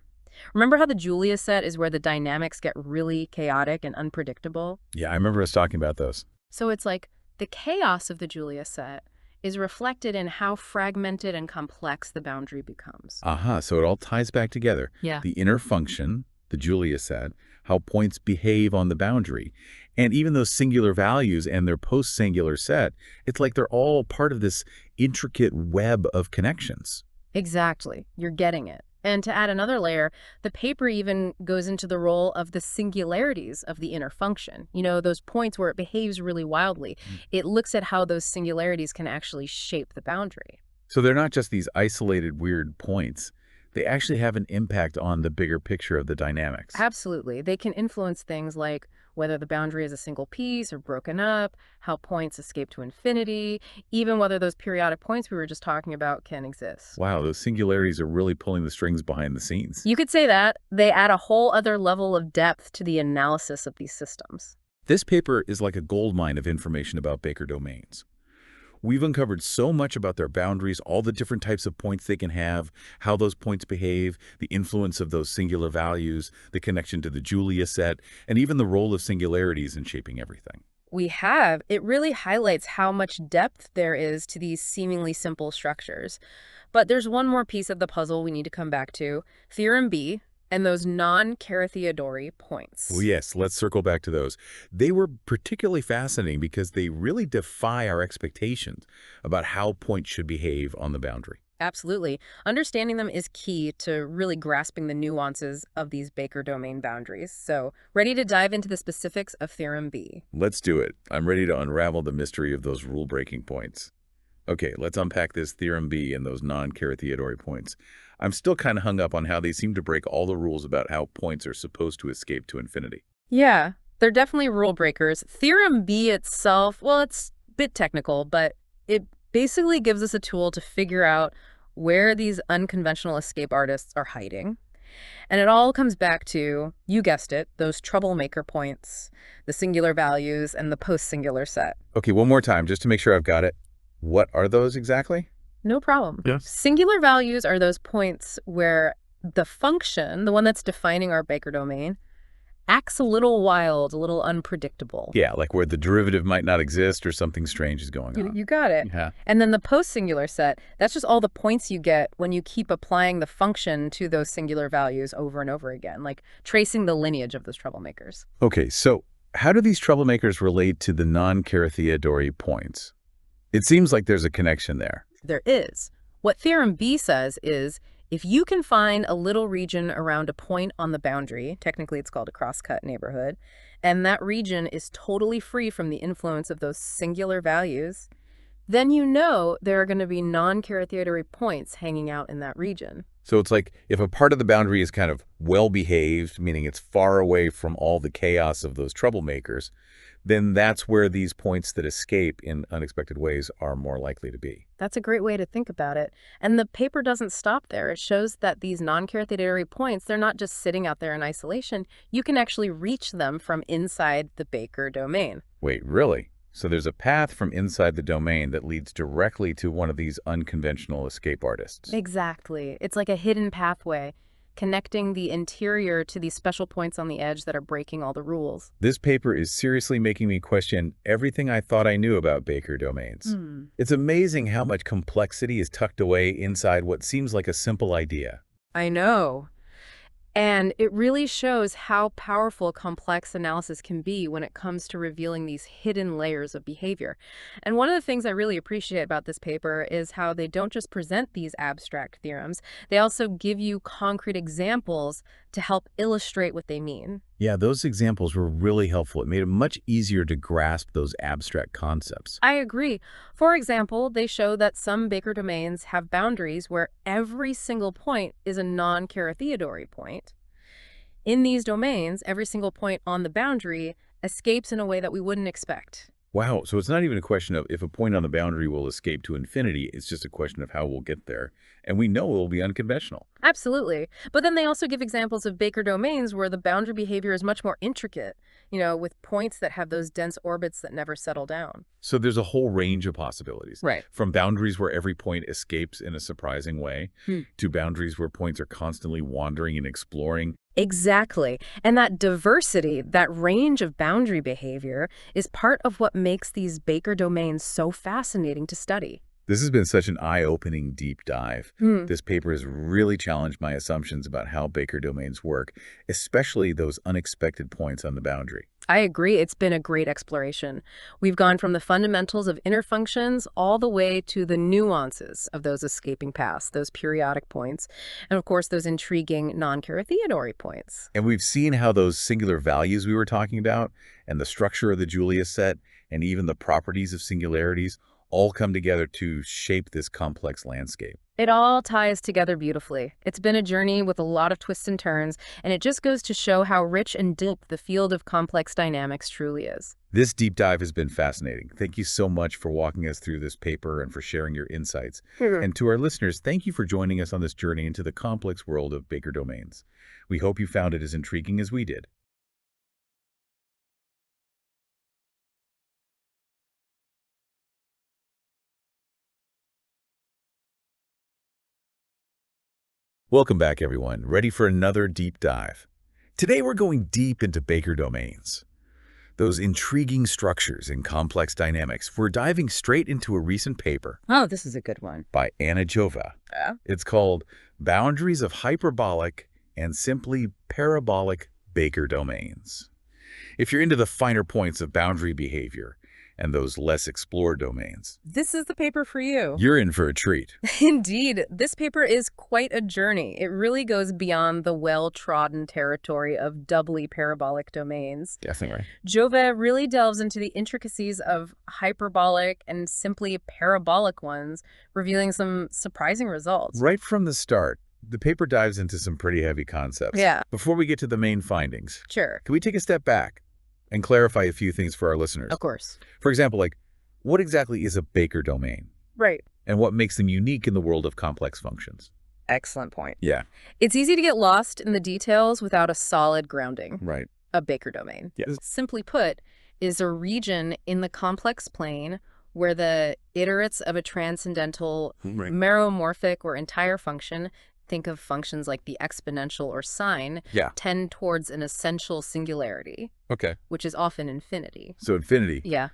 Remember how the Julia set is where the dynamics get really chaotic and unpredictable? Yeah, I remember us talking about those. So it's like the chaos of the Julia set is reflected in how fragmented and complex the boundary becomes. Aha, so it all ties back together. Yeah. The inner function, the Julia set, how points behave on the boundary. And even those singular values and their post-singular set, it's like they're all part of this intricate web of connections. Exactly. You're getting it. And to add another layer, the paper even goes into the role of the singularities of the inner function. Those points where it behaves really wildly. It looks at how those singularities can actually shape the boundary. So they're not just these isolated weird points. They actually have an impact on the bigger picture of the dynamics. Absolutely. They can influence things like whether the boundary is a single piece or broken up, how points escape to infinity, even whether those periodic points we were just talking about can exist. Wow, those singularities are really pulling the strings behind the scenes. You could say that. They add a whole other level of depth to the analysis of these systems. This paper is like a goldmine of information about Baker domains. We've uncovered so much about their boundaries, all the different types of points they can have, how those points behave, the influence of those singular values, the connection to the Julia set, and even the role of singularities in shaping everything. We have. It really highlights how much depth there is to these seemingly simple structures. But there's one more piece of the puzzle we need to come back to, Theorem B, and those non-Carathéodory points. Oh yes, let's circle back to those. They were particularly fascinating because they really defy our expectations about how points should behave on the boundary. Absolutely. Understanding them is key to really grasping the nuances of these Baker domain boundaries. So, ready to dive into the specifics of Theorem B? Let's do it. I'm ready to unravel the mystery of those rule-breaking points. Okay, let's unpack this Theorem B and those non-Carathéodory points. I'm still kind of hung up on how they seem to break all the rules about how points are supposed to escape to infinity. Yeah, they're definitely rule breakers. Theorem B itself, well, it's a bit technical, but it basically gives us a tool to figure out where these unconventional escape artists are hiding. And it all comes back to, you guessed it, those troublemaker points, the singular values, and the post-singular set. Okay, one more time, just to make sure I've got it. What are those exactly? No problem. Yes. Singular values are those points where the function, the one that's defining our Baker domain, acts a little wild, a little unpredictable. Yeah, like where the derivative might not exist or something strange is going on. You got it. Yeah. And then the post-singular set, that's just all the points you get when you keep applying the function to those singular values over and over again, like tracing the lineage of those troublemakers. Okay, so how do these troublemakers relate to the non-Carathéodory points? It seems like there's a connection there. There is. What Theorem B says is, if you can find a little region around a point on the boundary, technically it's called a crosscut neighborhood, and that region is totally free from the influence of those singular values, then you know there are going to be non-Carathéodory points hanging out in that region. So it's like if a part of the boundary is kind of well-behaved, meaning it's far away from all the chaos of those troublemakers, then that's where these points that escape in unexpected ways are more likely to be. That's a great way to think about it. And the paper doesn't stop there. It shows that these non-Carathéodory points, they're not just sitting out there in isolation. You can actually reach them from inside the Baker domain. Wait, really? So there's a path from inside the domain that leads directly to one of these unconventional escape artists. Exactly. It's like a hidden pathway, connecting the interior to these special points on the edge that are breaking all the rules. This paper is seriously making me question everything I thought I knew about Baker domains. It's amazing how much complexity is tucked away inside what seems like a simple idea. I know. And it really shows how powerful complex analysis can be when it comes to revealing these hidden layers of behavior. And one of the things I really appreciate about this paper is how they don't just present these abstract theorems, they also give you concrete examples to help illustrate what they mean. Yeah, those examples were really helpful. It made it much easier to grasp those abstract concepts. I agree. For example, they show that some Baker domains have boundaries where every single point is a non-Carathéodory point. In these domains, every single point on the boundary escapes in a way that we wouldn't expect. Wow, so it's not even a question of if a point on the boundary will escape to infinity, it's just a question of how we'll get there. And we know it will be unconventional. Absolutely. But then they also give examples of Baker domains where the boundary behavior is much more intricate, with points that have those dense orbits that never settle down. So there's a whole range of possibilities. Right. From boundaries where every point escapes in a surprising way, to boundaries where points are constantly wandering and exploring. Exactly. And that diversity, that range of boundary behavior, is part of what makes these Baker domains so fascinating to study. This has been such an eye-opening deep dive. This paper has really challenged my assumptions about how Baker domains work, especially those unexpected points on the boundary. I agree. It's been a great exploration. We've gone from the fundamentals of inner functions all the way to the nuances of those escaping paths, those periodic points, and of course, those intriguing non-Carathéodory points. And we've seen how those singular values we were talking about, and the structure of the Julia set, and even the properties of singularities, all come together to shape this complex landscape. It all ties together beautifully. It's been a journey with a lot of twists and turns, and it just goes to show how rich and deep the field of complex dynamics truly is. This deep dive has been fascinating. Thank you so much for walking us through this paper and for sharing your insights. And to our listeners, thank you for joining us on this journey into the complex world of Baker domains. We hope you found it as intriguing as we did. Welcome back, everyone. Ready for another deep dive? Today, we're going deep into Baker domains. Those intriguing structures and complex dynamics. We're diving straight into a recent paper Oh, this is a good one. by Jove. Yeah? It's called Boundaries of Hyperbolic and Simply Parabolic Baker Domains. If you're into the finer points of boundary behavior and those less explored domains, This is the paper for you. you're in for a treat. Indeed, this paper is quite a journey. It really goes beyond the well-trodden territory of doubly parabolic domains. Definitely right. Jove really delves into the intricacies of hyperbolic and simply parabolic ones, revealing some surprising results. Right from the start, the paper dives into some pretty heavy concepts. Yeah. Before we get to the main findings, Sure. can we take a step back and clarify a few things for our listeners? Of course. For example, like, what exactly is a Baker domain? Right. And what makes them unique in the world of complex functions? Excellent point. Yeah. It's easy to get lost in the details without a solid grounding. Right. A Baker domain, Yes. simply put, is a region in the complex plane where the iterates of a transcendental meromorphic or entire function, think of functions like the exponential or sine, Yeah. tend towards an essential singularity, Okay. which is often infinity. So infinity, Yeah,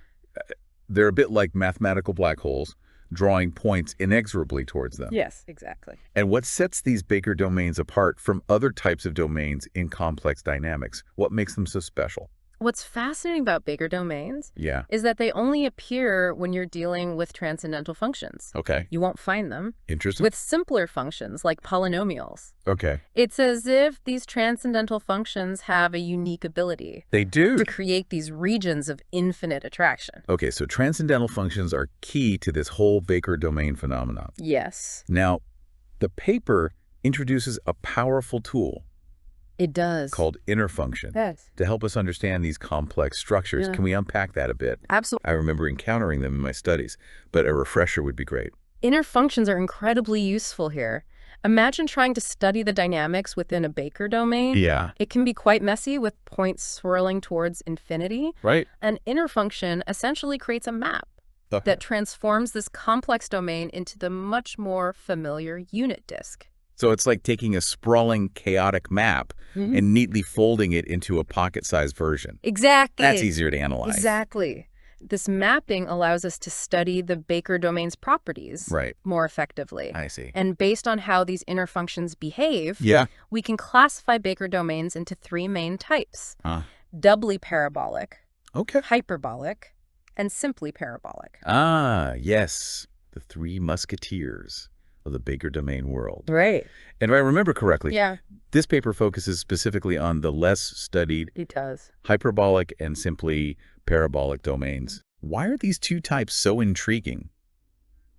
they're a bit like mathematical black holes, drawing points inexorably towards them. yes, exactly. And what sets these Baker domains apart from other types of domains in complex dynamics? What makes them so special? What's fascinating about Baker domains Yeah. is that they only appear when you're dealing with transcendental functions. Okay. You won't find them Interesting. with simpler functions like polynomials. Okay. It's as if these transcendental functions have a unique ability They do. to create these regions of infinite attraction. Okay, so transcendental functions are key to this whole Baker domain phenomenon. Yes, Now, the paper introduces a powerful tool it does. called inner function Yes. to help us understand these complex structures. Yeah. Can we unpack that a bit? Absolutely. I remember encountering them in my studies, but a refresher would be great. Inner functions are incredibly useful here. Imagine trying to study the dynamics within a Baker domain. Yeah. It can be quite messy with points swirling towards infinity. Right? An inner function essentially creates a map that transforms this complex domain into the much more familiar unit disk. So it's like taking a sprawling, chaotic map and neatly folding it into a pocket-sized version. Exactly. That's easier to analyze. Exactly. This mapping allows us to study the Baker domain's properties Right. more effectively. I see. And based on how these inner functions behave, Yeah. we can classify Baker domains into three main types: doubly parabolic, Okay. hyperbolic, and simply parabolic. Ah, yes. The three musketeers of the Baker domain world. Right. And if I remember correctly, Yeah, this paper focuses specifically on the less studied it does. hyperbolic and simply parabolic domains. Why are these two types so intriguing,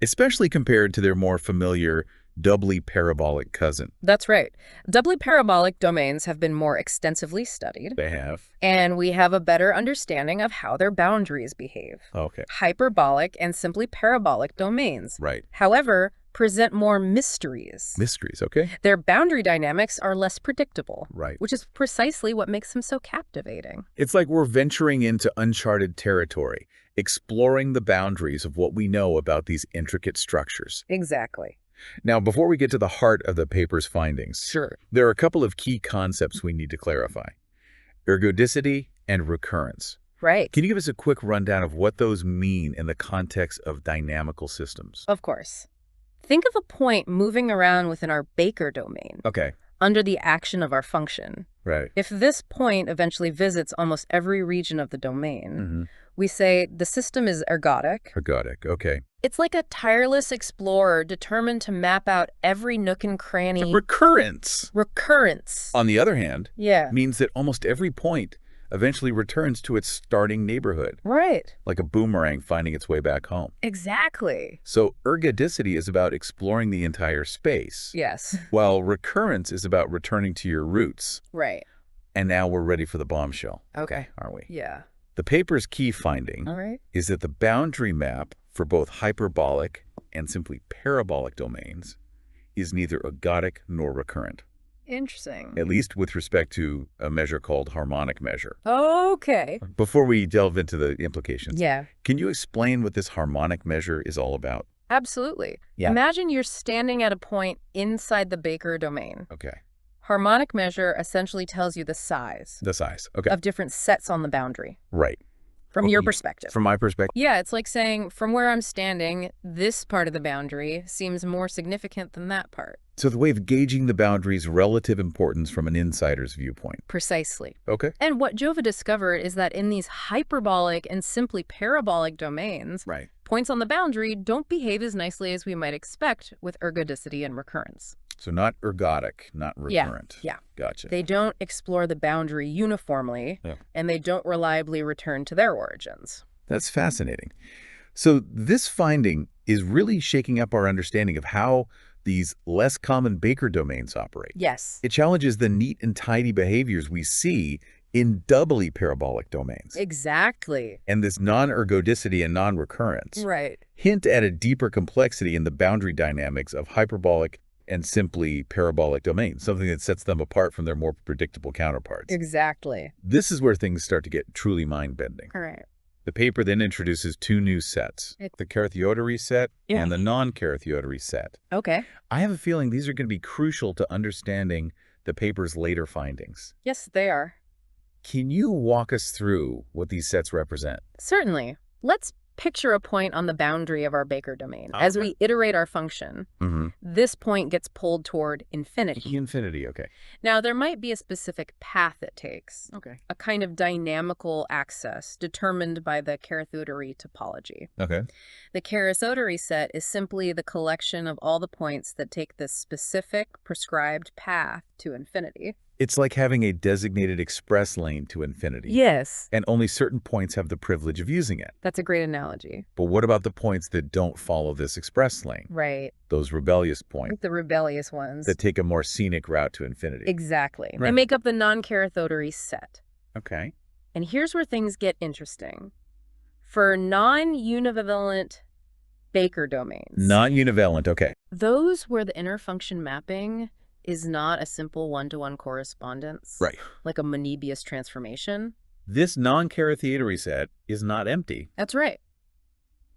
especially compared to their more familiar doubly parabolic cousin? That's right. Doubly parabolic domains have been more extensively studied, They have. and we have a better understanding of how their boundaries behave. Okay. Hyperbolic and simply parabolic domains, Right. however, present more mysteries. Mysteries, okay? Their boundary dynamics are less predictable, Right. which is precisely what makes them so captivating. It's like we're venturing into uncharted territory, exploring the boundaries of what we know about these intricate structures. Exactly. Now, before we get to the heart of the paper's findings, Sure. there are a couple of key concepts we need to clarify: ergodicity and recurrence. Right. Can you give us a quick rundown of what those mean in the context of dynamical systems? Of course. Think of a point moving around within our Baker domain. Okay. under the action of our function. Right. If this point eventually visits almost every region of the domain, we say the system is ergodic. Ergodic, okay. It's like a tireless explorer determined to map out every nook and cranny. Recurrence. Recurrence. On the other hand, Yeah. means that almost every point eventually returns to its starting neighborhood. Right. Like a boomerang finding its way back home. Exactly. So ergodicity is about exploring the entire space. Yes. While recurrence is about returning to your roots. Right. And now we're ready for the bombshell. Okay. Aren't we? Yeah. The paper's key finding is that the boundary map for both hyperbolic and simply parabolic domains is neither ergodic nor recurrent. Interesting. At least with respect to a measure called harmonic measure. Okay. Before we delve into the implications, Yeah. can you explain what this harmonic measure is all about? Absolutely. Yeah. Imagine you're standing at a point inside the Baker domain. Okay. Harmonic measure essentially tells you the size The size. Okay. of different sets on the boundary Right. from your perspective. From my perspective? Yeah, it's like saying, from where I'm standing, this part of the boundary seems more significant than that part. So the way of gauging the boundary's relative importance from an insider's viewpoint. Precisely. Okay. And what Jove discovered is that in these hyperbolic and simply parabolic domains, Right. points on the boundary don't behave as nicely as we might expect with ergodicity and recurrence. So not ergodic, not recurrent. Yeah. Gotcha. They don't explore the boundary uniformly, and they don't reliably return to their origins. That's fascinating. So this finding is really shaking up our understanding of how these less common Baker domains operate. Yes. It challenges the neat and tidy behaviors we see in doubly parabolic domains. Exactly. And this non-ergodicity and non-recurrence Right. hint at a deeper complexity in the boundary dynamics of hyperbolic and simply parabolic domains, something that sets them apart from their more predictable counterparts. Exactly. This is where things start to get truly mind-bending. All right. The paper then introduces two new sets, the characterized set and the non-characterized set. Okay. I have a feeling these are going to be crucial to understanding the paper's later findings. Yes, they are. Can you walk us through what these sets represent? Certainly. Let's picture a point on the boundary of our Baker domain. As we iterate our function, this point gets pulled toward infinity. Infinity, okay. Now, there might be a specific path it takes, Okay. a kind of dynamical access determined by the characterized topology. Okay. The characterized set is simply the collection of all the points that take this specific prescribed path to infinity. It's like having a designated express lane to infinity. Yes. And only certain points have the privilege of using it. That's a great analogy. But what about the points that don't follow this express lane? Right. Those rebellious points The rebellious ones. that take a more scenic route to infinity. Exactly. Right. They make up the non-characterized set. Okay. And here's where things get interesting. For non-univalent Baker domains, Non-univalent, okay. those where the inner function mapping is not a simple one-to-one correspondence, Right. like a Moebius transformation. This non-characterized set is not empty. That's right.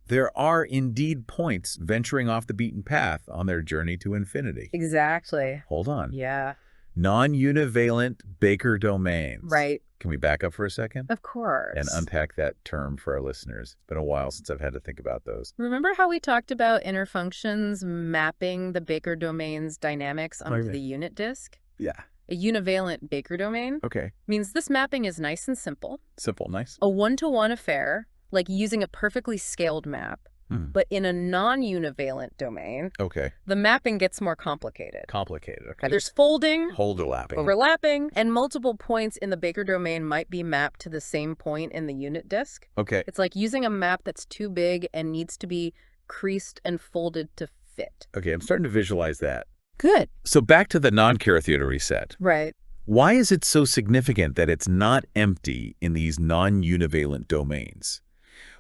There are indeed points venturing off the beaten path on their journey to infinity. Exactly. Hold on. Yeah. Non-univalent Baker domains. Right. Can we back up for a second? Of course. And unpack that term for our listeners? It's been a while since I've had to think about those. Remember how we talked about inner functions mapping the Baker domain's dynamics onto the unit disk? Yeah. A univalent Baker domain Okay. means this mapping is nice and simple, Simple, nice. a one-to-one affair, like using a perfectly scaled map. But in a non-univalent domain, Okay. the mapping gets more complicated. Complicated. Okay. There's folding, Overlapping. overlapping, and multiple points in the Baker domain might be mapped to the same point in the unit disk. Okay. It's like using a map that's too big and needs to be creased and folded to fit. Okay, I'm starting to visualize that. Good. So back to the non-characterized set. Right. Why is it so significant that it's not empty in these non-univalent domains?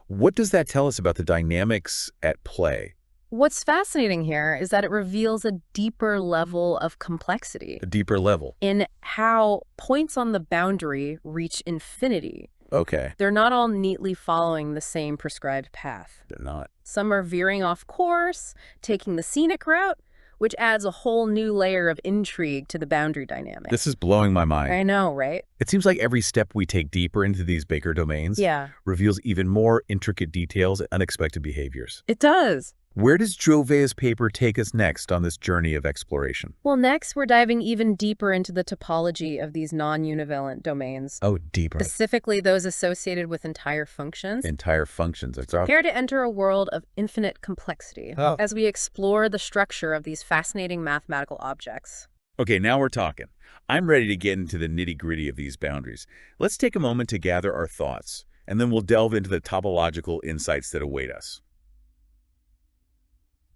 What does that tell us about the dynamics at play? What's fascinating here is that it reveals a deeper level of complexity A deeper level. in how points on the boundary reach infinity. Okay. They're not all neatly following the same prescribed path. They're not. Some are veering off course, taking the scenic route, which adds a whole new layer of intrigue to the boundary dynamic. This is blowing my mind. I know, right? It seems like every step we take deeper into these Baker domains Yeah, reveals even more intricate details and unexpected behaviors. it does. Where does Jove's paper take us next on this journey of exploration? Well, next, we're diving even deeper into the topology of these non-univalent domains, Oh, deeper. specifically those associated with entire functions. Entire functions. Prepare to enter a world of infinite complexity Oh. as we explore the structure of these fascinating mathematical objects. Okay, now we're talking. I'm ready to get into the nitty-gritty of these boundaries. Let's take a moment to gather our thoughts, and then we'll delve into the topological insights that await us.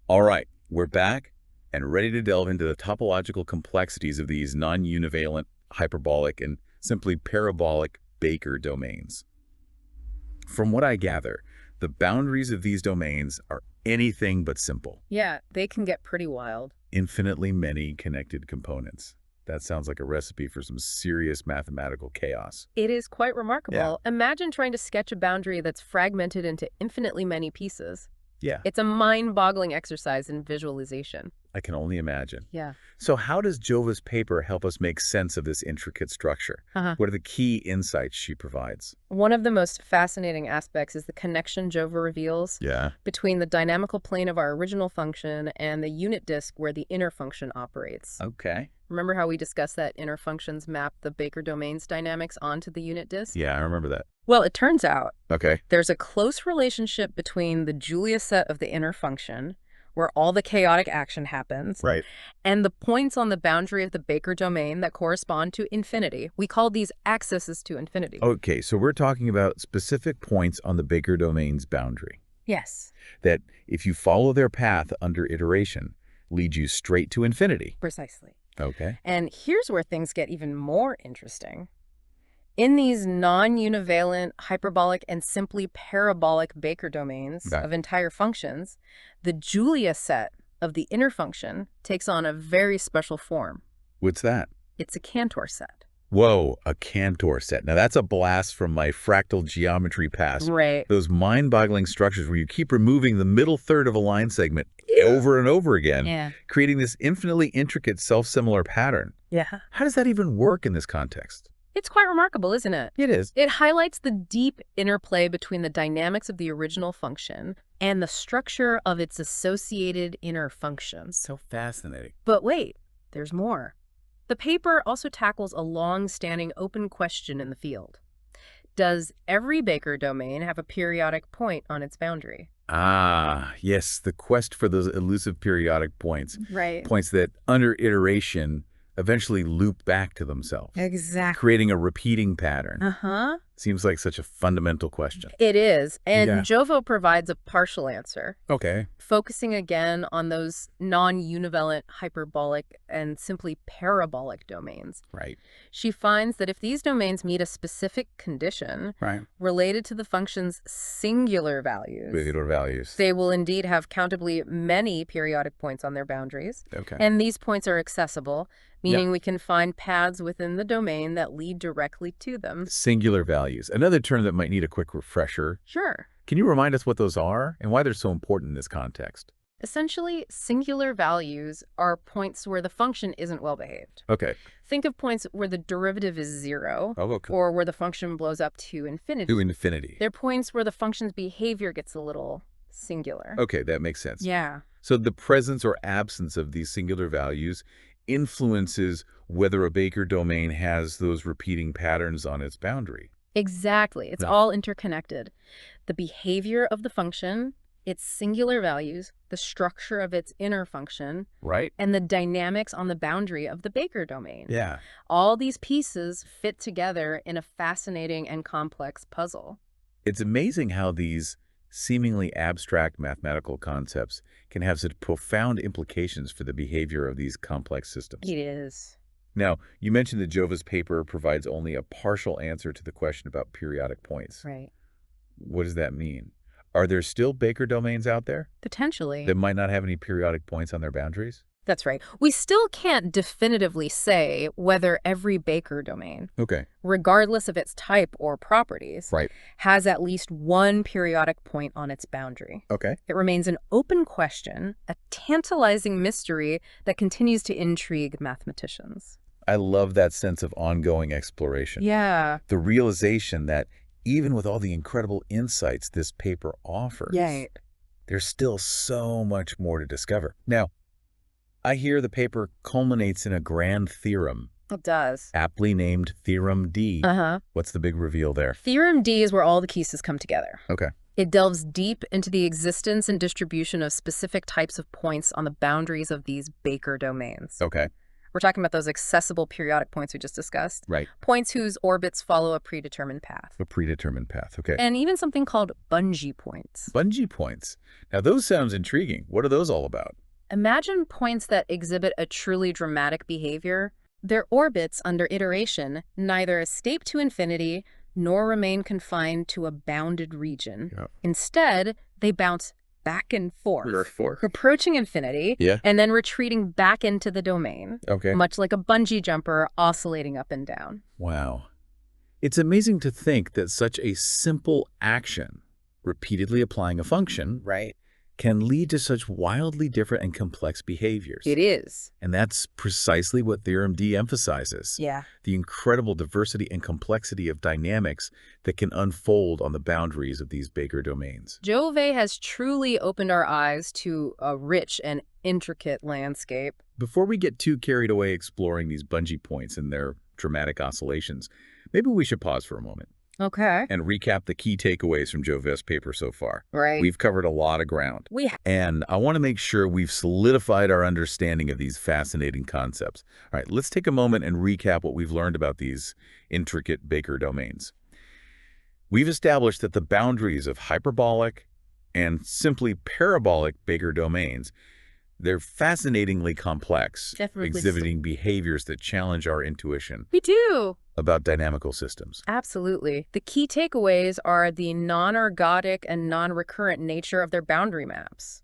All right, we're back and ready to delve into the topological complexities of these non-univalent, hyperbolic, and simply parabolic Baker domains. From what I gather, the boundaries of these domains are anything but simple. Yeah, they can get pretty wild. Infinitely many connected components. That sounds like a recipe for some serious mathematical chaos. It is quite remarkable. Yeah. Imagine trying to sketch a boundary that's fragmented into infinitely many pieces. Yeah, It's a mind-boggling exercise in visualization. I can only imagine. Yeah. So how does Jove's paper help us make sense of this intricate structure? What are the key insights she provides? One of the most fascinating aspects is the connection Jove reveals Yeah. between the dynamical plane of our original function and the unit disk where the inner function operates. Okay. Remember how we discussed that inner functions map the Baker domains dynamics onto the unit disk? Yeah, I remember that. Well, it turns out Okay. there's a close relationship between the Julia set of the inner function, where all the chaotic action happens, Right. and the points on the boundary of the Baker domain that correspond to infinity. We call these accesses to infinity. Okay, so we're talking about specific points on the Baker domain's boundary Yes, that, if you follow their path under iteration, lead you straight to infinity. precisely. Okay. And here's where things get even more interesting. In these non-univalent, hyperbolic, and simply parabolic Baker domains Okay. of entire functions, the Julia set of the inner function takes on a very special form. What's that? It's a Cantor set. Whoa, a Cantor set. Now that's a blast from my fractal geometry past. Right. Those mind-boggling structures where you keep removing the middle third of a line segment over and over again, Yeah. creating this infinitely intricate self-similar pattern. Yeah. How does that even work in this context? It's quite remarkable, isn't it? It is. It highlights the deep interplay between the dynamics of the original function and the structure of its associated inner functions. So fascinating. But wait, there's more. The paper also tackles a long-standing open question in the field. Does every Baker domain have a periodic point on its boundary? Ah, yes, the quest for those elusive periodic points. Right. Points that, under iteration, eventually loop back to themselves, Exactly. creating a repeating pattern. Uh-huh. Seems like such a fundamental question. It is. And Yeah. Jove provides a partial answer, Okay. focusing again on those non-univalent, hyperbolic, and simply parabolic domains. Right. She finds that if these domains meet a specific condition Right. related to the function's singular values, Regular values. they will indeed have countably many periodic points on their boundaries. Okay. And these points are accessible, meaning we can find paths within the domain that lead directly to them. Singular values. Another term that might need a quick refresher. Sure. Can you remind us what those are and why they're so important in this context? Essentially, singular values are points where the function isn't well behaved. Okay. Think of points where the derivative is zero, Oh, okay. or where the function blows up to infinity. To infinity. They're points where the function's behavior gets a little singular. Okay, that makes sense. Yeah. So the presence or absence of these singular values influences whether a Baker domain has those repeating patterns on its boundary. Exactly. It's Yeah. all interconnected. The behavior of the function, its singular values, the structure of its inner function, Right? and the dynamics on the boundary of the Baker domain. Yeah. All these pieces fit together in a fascinating and complex puzzle. It's amazing how these seemingly abstract mathematical concepts can have such profound implications for the behavior of these complex systems. It is. Now, you mentioned that Jove's paper provides only a partial answer to the question about periodic points. Right. What does that mean? Are there still Baker domains out there Potentially. that might not have any periodic points on their boundaries? That's right. We still can't definitively say whether every Baker domain, Okay. regardless of its type or properties, Right. has at least one periodic point on its boundary. Okay. It remains an open question, a tantalizing mystery that continues to intrigue mathematicians. I love that sense of ongoing exploration. Yeah. The realization that even with all the incredible insights this paper offers, there's still so much more to discover. Now, I hear the paper culminates in a grand theorem, It does. aptly named Theorem D. Uh-huh. What's the big reveal there? Theorem D is where all the pieces come together. Okay. It delves deep into the existence and distribution of specific types of points on the boundaries of these Baker domains. Okay. We're talking about those accessible periodic points we just discussed. Right. Points whose orbits follow a predetermined path. A predetermined path. Okay. And even something called bungee points. Bungee points. Now, those sounds intriguing. What are those all about? Imagine points that exhibit a truly dramatic behavior. Their orbits under iteration neither escape to infinity nor remain confined to a bounded region. Yeah. Instead, they bounce back and forth, approaching infinity, and then retreating back into the domain, much like a bungee jumper oscillating up and down. Wow. It's amazing to think that such a simple action, repeatedly applying a function, can lead to such wildly different and complex behaviors. It is. And that's precisely what Theorem D emphasizes. Yeah. The incredible diversity and complexity of dynamics that can unfold on the boundaries of these Baker domains. Jove has truly opened our eyes to a rich and intricate landscape. Before we get too carried away exploring these bungee points and their dramatic oscillations, maybe we should pause for a moment. Okay. And recap the key takeaways from Jove's paper so far. Right. We've covered a lot of ground. And I want to make sure we've solidified our understanding of these fascinating concepts. All right, let's take a moment and recap what we've learned about these intricate Baker domains. We've established that the boundaries of hyperbolic and simply parabolic Baker domains, they're fascinatingly complex, exhibiting behaviors that challenge our intuition. We do. About dynamical systems. Absolutely. The key takeaways are the non-ergodic and non-recurrent nature of their boundary maps.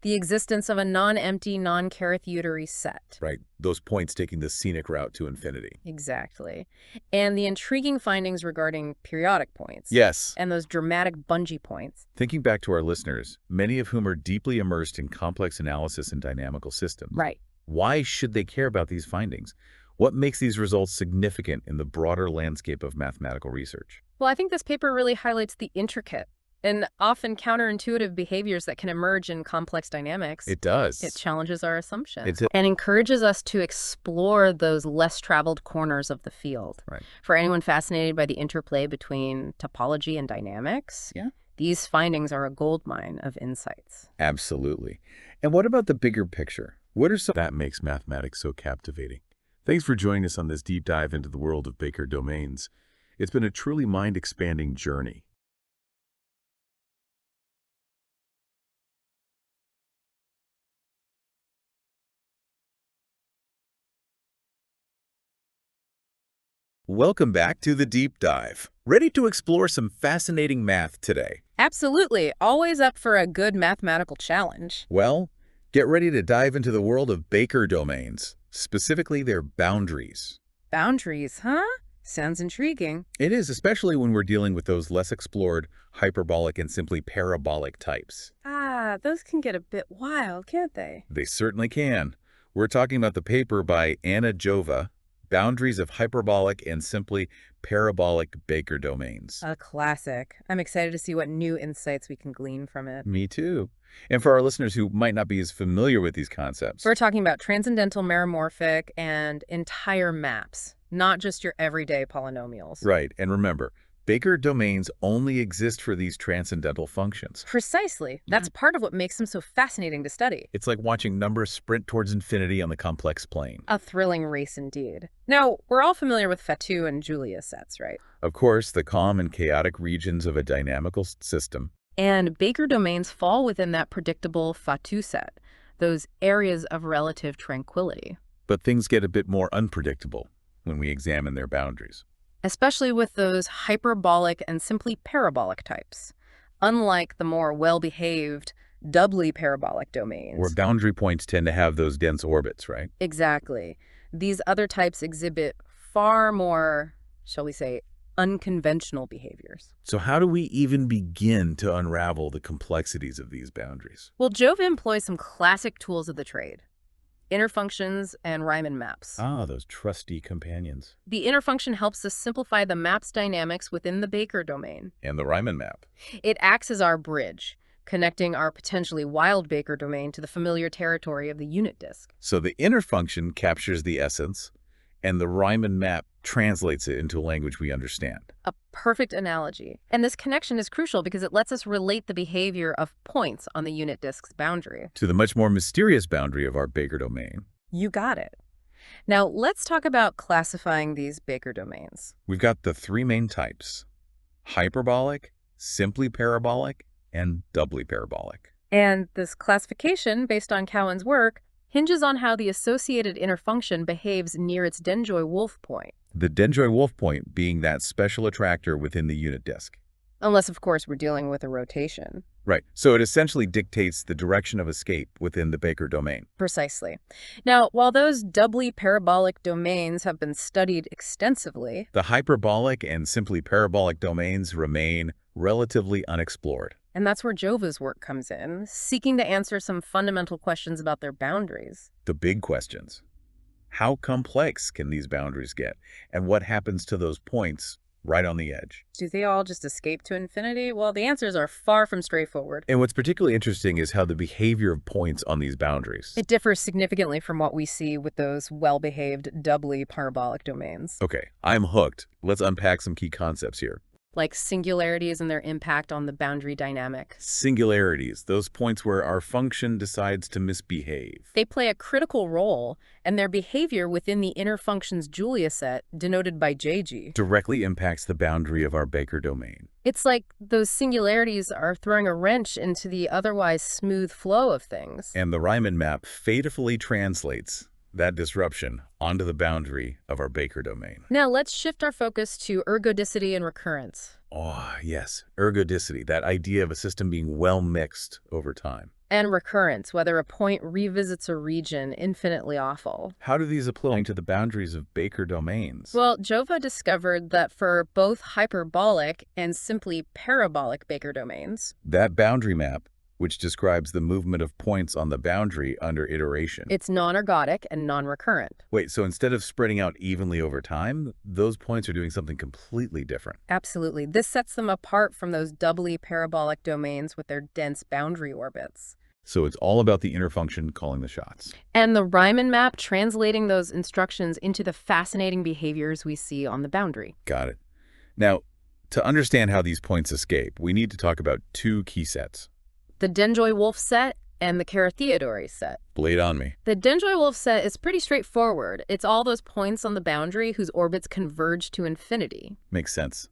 The existence of a non-empty, non-characterized set. Right. Those points taking the scenic route to infinity. Exactly. And the intriguing findings regarding periodic points. Yes. And those dramatic bungee points. Thinking back to our listeners, many of whom are deeply immersed in complex analysis and dynamical systems. Right. Why should they care about these findings? What makes these results significant in the broader landscape of mathematical research? Well, I think this paper really highlights the intricate and often counterintuitive behaviors that can emerge in complex dynamics. It does. It challenges our assumptions and encourages us to explore those less traveled corners of the field. Right. For anyone fascinated by the interplay between topology and dynamics, these findings are a goldmine of insights. Absolutely. And what about the bigger picture? What are some that makes mathematics so captivating? Thanks for joining us on this deep dive into the world of Baker domains. It's been a truly mind-expanding journey. Welcome back to the Deep Dive. Ready to explore some fascinating math today? Absolutely. Always up for a good mathematical challenge. Well, get ready to dive into the world of Baker domains, specifically their boundaries. Boundaries, huh? Sounds intriguing. It is, especially when we're dealing with those less explored hyperbolic and simply parabolic types. Ah, those can get a bit wild, can't they? They certainly can. We're talking about the paper by Jove, Boundaries of Hyperbolic and Simply Parabolic Baker Domains. A classic. I'm excited to see what new insights we can glean from it. Me too. And for our listeners who might not be as familiar with these concepts, we're talking about transcendental meromorphic and entire maps, not just your everyday polynomials. Right. And remember, Baker domains only exist for these transcendental functions. Precisely. That's part of what makes them so fascinating to study. It's like watching numbers sprint towards infinity on the complex plane. A thrilling race indeed. Now, we're all familiar with Fatou and Julia sets, right? Of course, the calm and chaotic regions of a dynamical system. And Baker domains fall within that predictable Fatou set, those areas of relative tranquility. But things get a bit more unpredictable when we examine their boundaries. Especially with those hyperbolic and simply parabolic types, unlike the more well-behaved, doubly parabolic domains. Where boundary points tend to have those dense orbits, right? Exactly. These other types exhibit far more, shall we say, unconventional behaviors. So how do we even begin to unravel the complexities of these boundaries? Well, Jove employs some classic tools of the trade. Inner functions and Riemann maps. Ah, those trusty companions. The inner function helps us simplify the map's dynamics within the Baker domain. And the Riemann map. It acts as our bridge, connecting our potentially wild Baker domain to the familiar territory of the unit disk. So the inner function captures the essence, and the Riemann map translates it into a language we understand. A perfect analogy. And this connection is crucial because it lets us relate the behavior of points on the unit disk's boundary to the much more mysterious boundary of our Baker domain. You got it. Now, let's talk about classifying these Baker domains. We've got the three main types: hyperbolic, simply parabolic, and doubly parabolic. And this classification, based on Cowan's work, hinges on how the associated inner function behaves near its Denjoy-Wolff point. The Denjoy-Wolff point being that special attractor within the unit disk. Unless, of course, we're dealing with a rotation. Right. So it essentially dictates the direction of escape within the Baker domain. Precisely. Now, while those doubly parabolic domains have been studied extensively, the hyperbolic and simply parabolic domains remain relatively unexplored. And that's where Jove's work comes in, seeking to answer some fundamental questions about their boundaries. The big questions. How complex can these boundaries get? And what happens to those points right on the edge? Do they all just escape to infinity? Well, the answers are far from straightforward. And what's particularly interesting is how the behavior of points on these boundaries. It differs significantly from what we see with those well-behaved doubly parabolic domains. Okay, I'm hooked. Let's unpack some key concepts here. Like singularities and their impact on the boundary dynamic. Singularities, those points where our function decides to misbehave. They play a critical role, and their behavior within the inner function's Julia set, denoted by JG, directly impacts the boundary of our Baker domain. It's like those singularities are throwing a wrench into the otherwise smooth flow of things. And the Riemann map faithfully translates that disruption onto the boundary of our Baker domain. Now let's shift our focus to ergodicity and recurrence. Oh, yes. Ergodicity, that idea of a system being well mixed over time. And recurrence, whether a point revisits a region infinitely awful. How do these apply to the boundaries of Baker domains? Well, Jove discovered that for both hyperbolic and simply parabolic Baker domains, that boundary map, which describes the movement of points on the boundary under iteration, it's non-ergodic and non-recurrent. Wait, so instead of spreading out evenly over time, those points are doing something completely different? Absolutely. This sets them apart from those doubly parabolic domains with their dense boundary orbits. So it's all about the inner function calling the shots. And the Riemann map translating those instructions into the fascinating behaviors we see on the boundary. Got it. Now, to understand how these points escape, we need to talk about two key sets. The Denjoy-Wolff set and the Carathéodory set. Blade on me. The Denjoy-Wolff set is pretty straightforward. It's all those points on the boundary whose orbits converge to infinity. Makes sense.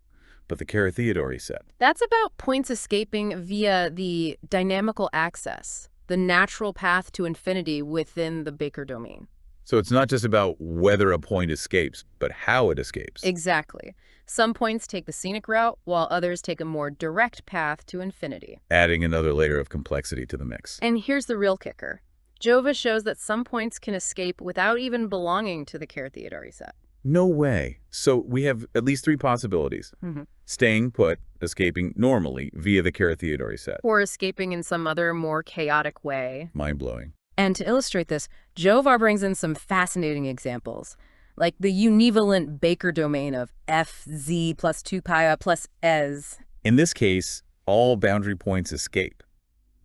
But the Carathéodory set? That's about points escaping via the dynamical axis, the natural path to infinity within the Baker domain. So it's not just about whether a point escapes, but how it escapes. Exactly. Some points take the scenic route, while others take a more direct path to infinity. Adding another layer of complexity to the mix. And here's the real kicker. Jove shows that some points can escape without even belonging to the Carathéodory set. No way. So we have at least three possibilities. Staying put, escaping normally via the Carathéodory set. Or escaping in some other more chaotic way. Mind-blowing. And to illustrate this, Jove brings in some fascinating examples, like the univalent Baker domain of fz plus 2 pi plus es. In this case, all boundary points escape,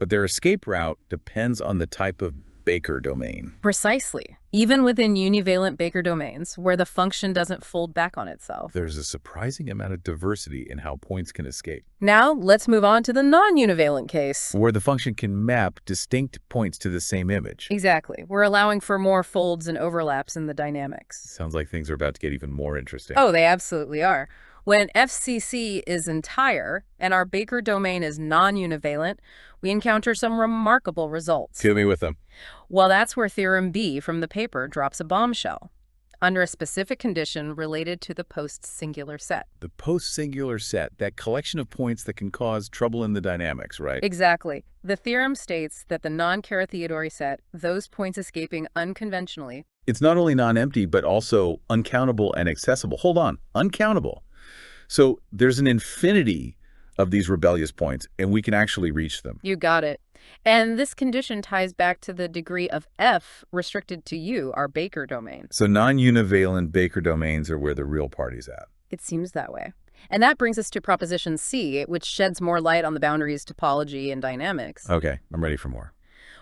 but their escape route depends on the type of Baker domain. Precisely. Even within univalent Baker domains, where the function doesn't fold back on itself. There's a surprising amount of diversity in how points can escape. Now, let's move on to the non-univalent case, where the function can map distinct points to the same image. Exactly. We're allowing for more folds and overlaps in the dynamics. Sounds like things are about to get even more interesting. Oh, they absolutely are. When FCC is entire and our Baker domain is non-univalent, we encounter some remarkable results. Kill me with them. Well, that's where Theorem B from the paper drops a bombshell, under a specific condition related to the post-singular set. The post-singular set, that collection of points that can cause trouble in the dynamics, right? Exactly. The theorem states that the non-Carathéodory set, those points escaping unconventionally, it's not only non-empty, but also uncountable and accessible. Hold on, uncountable. So there's an infinity of these rebellious points, and we can actually reach them. You got it. And this condition ties back to the degree of F restricted to U, our Baker domain. So non-univalent Baker domains are where the real party's at. It seems that way. And that brings us to proposition C, which sheds more light on the boundaries, topology, and dynamics. Okay, I'm ready for more.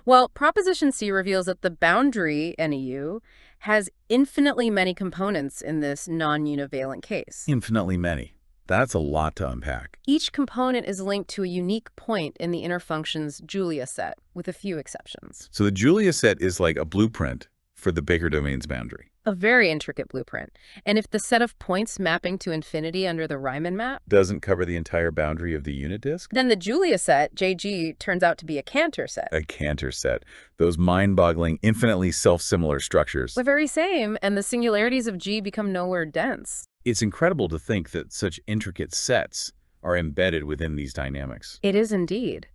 Well, proposition C reveals that the boundary, NEU, has infinitely many components in this non-univalent case. Infinitely many. That's a lot to unpack. Each component is linked to a unique point in the inner function's Julia set, with a few exceptions. So the Julia set is like a blueprint for the Baker domain's boundary. A very intricate blueprint. And if the set of points mapping to infinity under the Riemann map Doesn't cover the entire boundary of the unit disk? then the Julia set, JG, turns out to be a Cantor set. A Cantor set. Those mind-boggling, infinitely self-similar structures. The very same, and the singularities of G become nowhere dense. It's incredible to think that such intricate sets are embedded within these dynamics. It is indeed.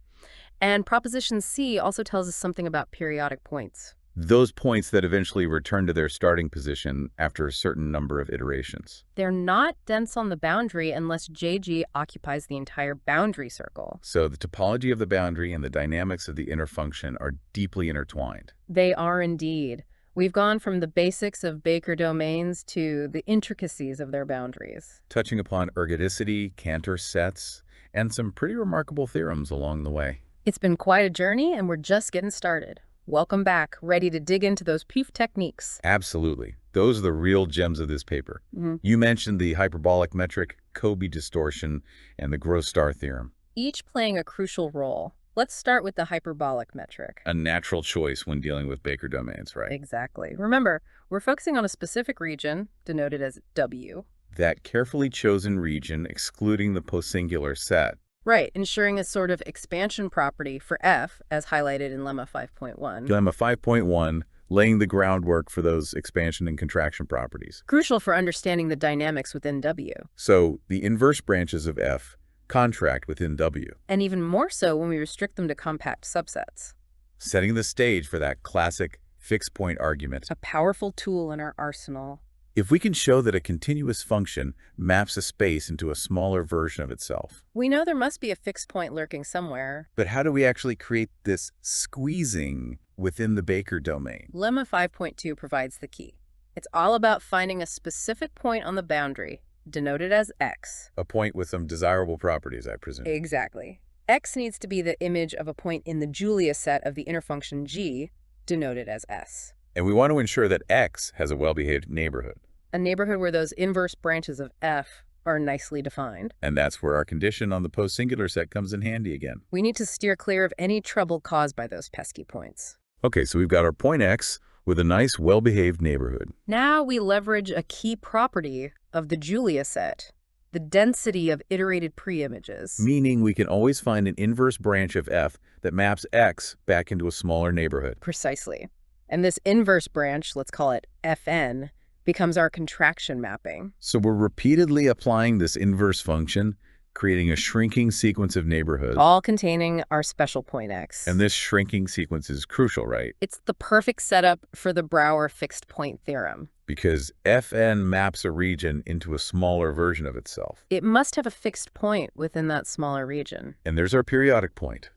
And proposition C also tells us something about periodic points. Those points that eventually return to their starting position after a certain number of iterations. They're not dense on the boundary unless JG occupies the entire boundary circle. So the topology of the boundary and the dynamics of the inner function are deeply intertwined. They are indeed. We've gone from the basics of Baker domains to the intricacies of their boundaries. Touching upon ergodicity, Cantor sets, and some pretty remarkable theorems along the way. It's been quite a journey, and we're just getting started. Welcome back, ready to dig into those PUF techniques. Absolutely. Those are the real gems of this paper. You mentioned the hyperbolic metric, Kobe distortion, and the gross star theorem. Each playing a crucial role. Let's start with the hyperbolic metric. A natural choice when dealing with Baker domains, right? Exactly. Remember, we're focusing on a specific region, denoted as W. That carefully chosen region excluding the post-singular set. Right, ensuring a sort of expansion property for F, as highlighted in Lemma 5.1. Lemma 5.1, laying the groundwork for those expansion and contraction properties. Crucial for understanding the dynamics within W. So the inverse branches of F contract within W. And even more so when we restrict them to compact subsets. Setting the stage for that classic fixed point argument. A powerful tool in our arsenal. If we can show that a continuous function maps a space into a smaller version of itself. We know there must be a fixed point lurking somewhere. But how do we actually create this squeezing within the Baker domain? Lemma 5.2 provides the key. It's all about finding a specific point on the boundary, denoted as X. A point with some desirable properties, I presume. Exactly. X needs to be the image of a point in the Julia set of the inner function G, denoted as S. And we want to ensure that X has a well-behaved neighborhood. A neighborhood where those inverse branches of F are nicely defined. And that's where our condition on the post-singular set comes in handy again. We need to steer clear of any trouble caused by those pesky points. Okay, so we've got our point X with a nice, well-behaved neighborhood. Now we leverage a key property of the Julia set, the density of iterated preimages. Meaning we can always find an inverse branch of F that maps X back into a smaller neighborhood. Precisely. And this inverse branch, let's call it Fn, becomes our contraction mapping. So we're repeatedly applying this inverse function, creating a shrinking sequence of neighborhoods. All containing our special point X. And this shrinking sequence is crucial, right? It's the perfect setup for the Brouwer fixed point theorem. Because Fn maps a region into a smaller version of itself. It must have a fixed point within that smaller region. And there's our periodic point.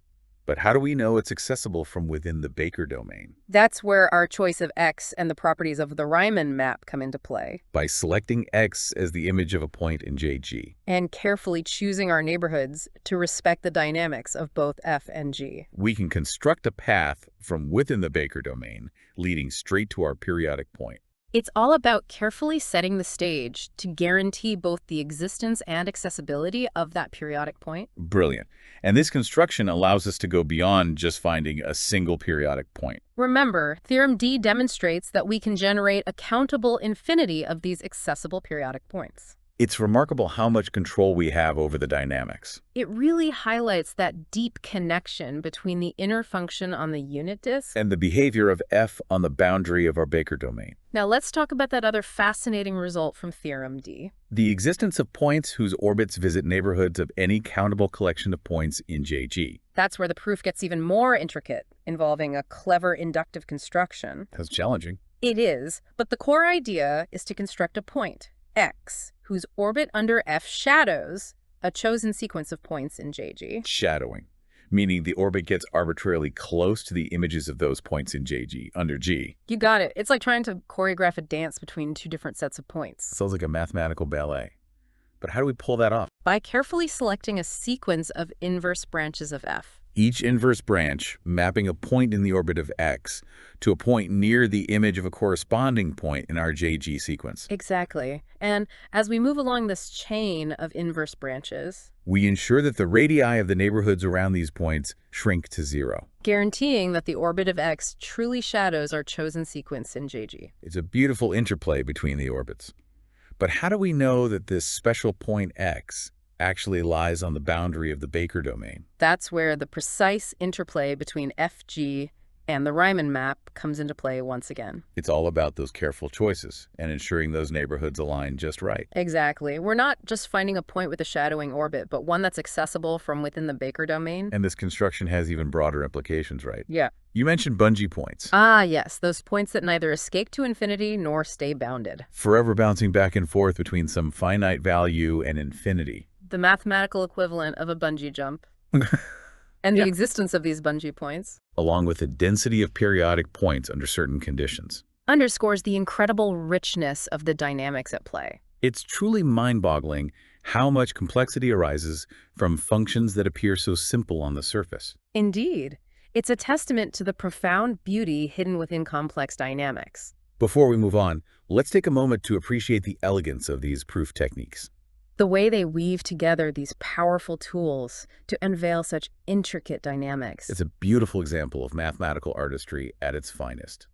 But how do we know it's accessible from within the Baker domain? That's where our choice of X and the properties of the Riemann map come into play. By selecting X as the image of a point in JG. And carefully choosing our neighborhoods to respect the dynamics of both F and G. We can construct a path from within the Baker domain, leading straight to our periodic point. It's all about carefully setting the stage to guarantee both the existence and accessibility of that periodic point. Brilliant. And this construction allows us to go beyond just finding a single periodic point. Remember, Theorem D demonstrates that we can generate a countable infinity of these accessible periodic points. It's remarkable how much control we have over the dynamics. It really highlights that deep connection between the inner function on the unit disk and the behavior of F on the boundary of our Baker domain. Now let's talk about that other fascinating result from Theorem D. The existence of points whose orbits visit neighborhoods of any countable collection of points in JG. That's where the proof gets even more intricate, involving a clever inductive construction. That's challenging. It is, but the core idea is to construct a point, X, whose orbit under F shadows a chosen sequence of points in JG. Shadowing, meaning the orbit gets arbitrarily close to the images of those points in JG, under G. You got it. It's like trying to choreograph a dance between two different sets of points. Sounds like a mathematical ballet. But how do we pull that off? By carefully selecting a sequence of inverse branches of f. Each inverse branch mapping a point in the orbit of x to a point near the image of a corresponding point in our JG sequence. Exactly. And as we move along this chain of inverse branches, we ensure that the radii of the neighborhoods around these points shrink to 0. guaranteeing that the orbit of x truly shadows our chosen sequence in JG. It's a beautiful interplay between the orbits. But how do we know that this special point x actually lies on the boundary of the Baker domain? That's where the precise interplay between FG and the Riemann map comes into play once again. It's all about those careful choices and ensuring those neighborhoods align just right. Exactly. We're not just finding a point with a shadowing orbit, but one that's accessible from within the Baker domain. And this construction has even broader implications, right? Yeah. You mentioned bungee points. Ah, yes, those points that neither escape to infinity nor stay bounded. Forever bouncing back and forth between some finite value and infinity. The mathematical equivalent of a bungee jump. And the existence of these bungee points, along with the density of periodic points under certain conditions, underscores the incredible richness of the dynamics at play. It's truly mind-boggling how much complexity arises from functions that appear so simple on the surface. Indeed. It's a testament to the profound beauty hidden within complex dynamics. Before we move on, let's take a moment to appreciate the elegance of these proof techniques. The way they weave together these powerful tools to unveil such intricate dynamics. It's a beautiful example of mathematical artistry at its finest.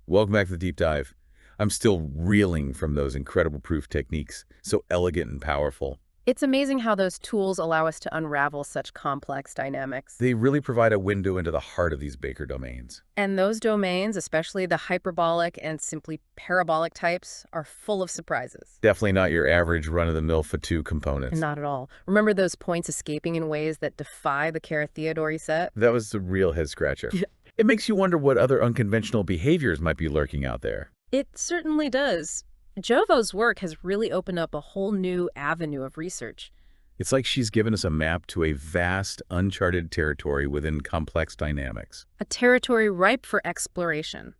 Welcome back to the Deep Dive. I'm still reeling from those incredible proof techniques, so elegant and powerful. It's amazing how those tools allow us to unravel such complex dynamics. They really provide a window into the heart of these Baker domains. And those domains, especially the hyperbolic and simply parabolic types, are full of surprises. Definitely not your average run-of-the-mill Fatou components. Not at all. Remember those points escaping in ways that defy the Carat-Theodori set? That was a real head-scratcher. Yeah. It makes you wonder what other unconventional behaviors might be lurking out there. It certainly does. Jove's work has really opened up a whole new avenue of research. It's like she's given us a map to a vast, uncharted territory within complex dynamics. A territory ripe for exploration.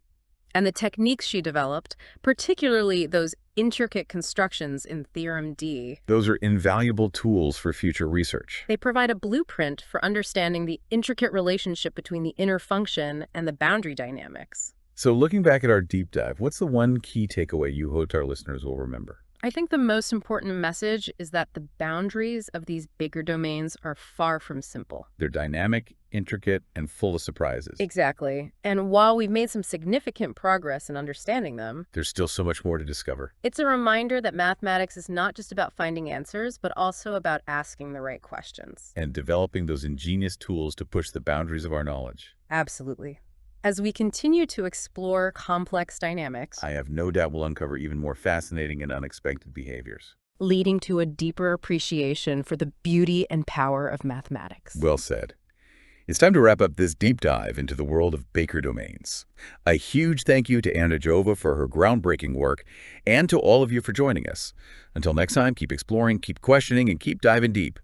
And the techniques she developed, particularly those intricate constructions in Theorem D, those are invaluable tools for future research. They provide a blueprint for understanding the intricate relationship between the inner function and the boundary dynamics. So looking back at our deep dive, what's the one key takeaway you hope our listeners will remember? I think the most important message is that the boundaries of these bigger domains are far from simple. They're dynamic, intricate, and full of surprises. Exactly. And while we've made some significant progress in understanding them, there's still so much more to discover. It's a reminder that mathematics is not just about finding answers, but also about asking the right questions. And developing those ingenious tools to push the boundaries of our knowledge. Absolutely. As we continue to explore complex dynamics, I have no doubt we'll uncover even more fascinating and unexpected behaviors, leading to a deeper appreciation for the beauty and power of mathematics. Well said. It's time to wrap up this deep dive into the world of Baker domains. A huge thank you to Anna Jove for her groundbreaking work, and to all of you for joining us. Until next time, keep exploring, keep questioning, and keep diving deep.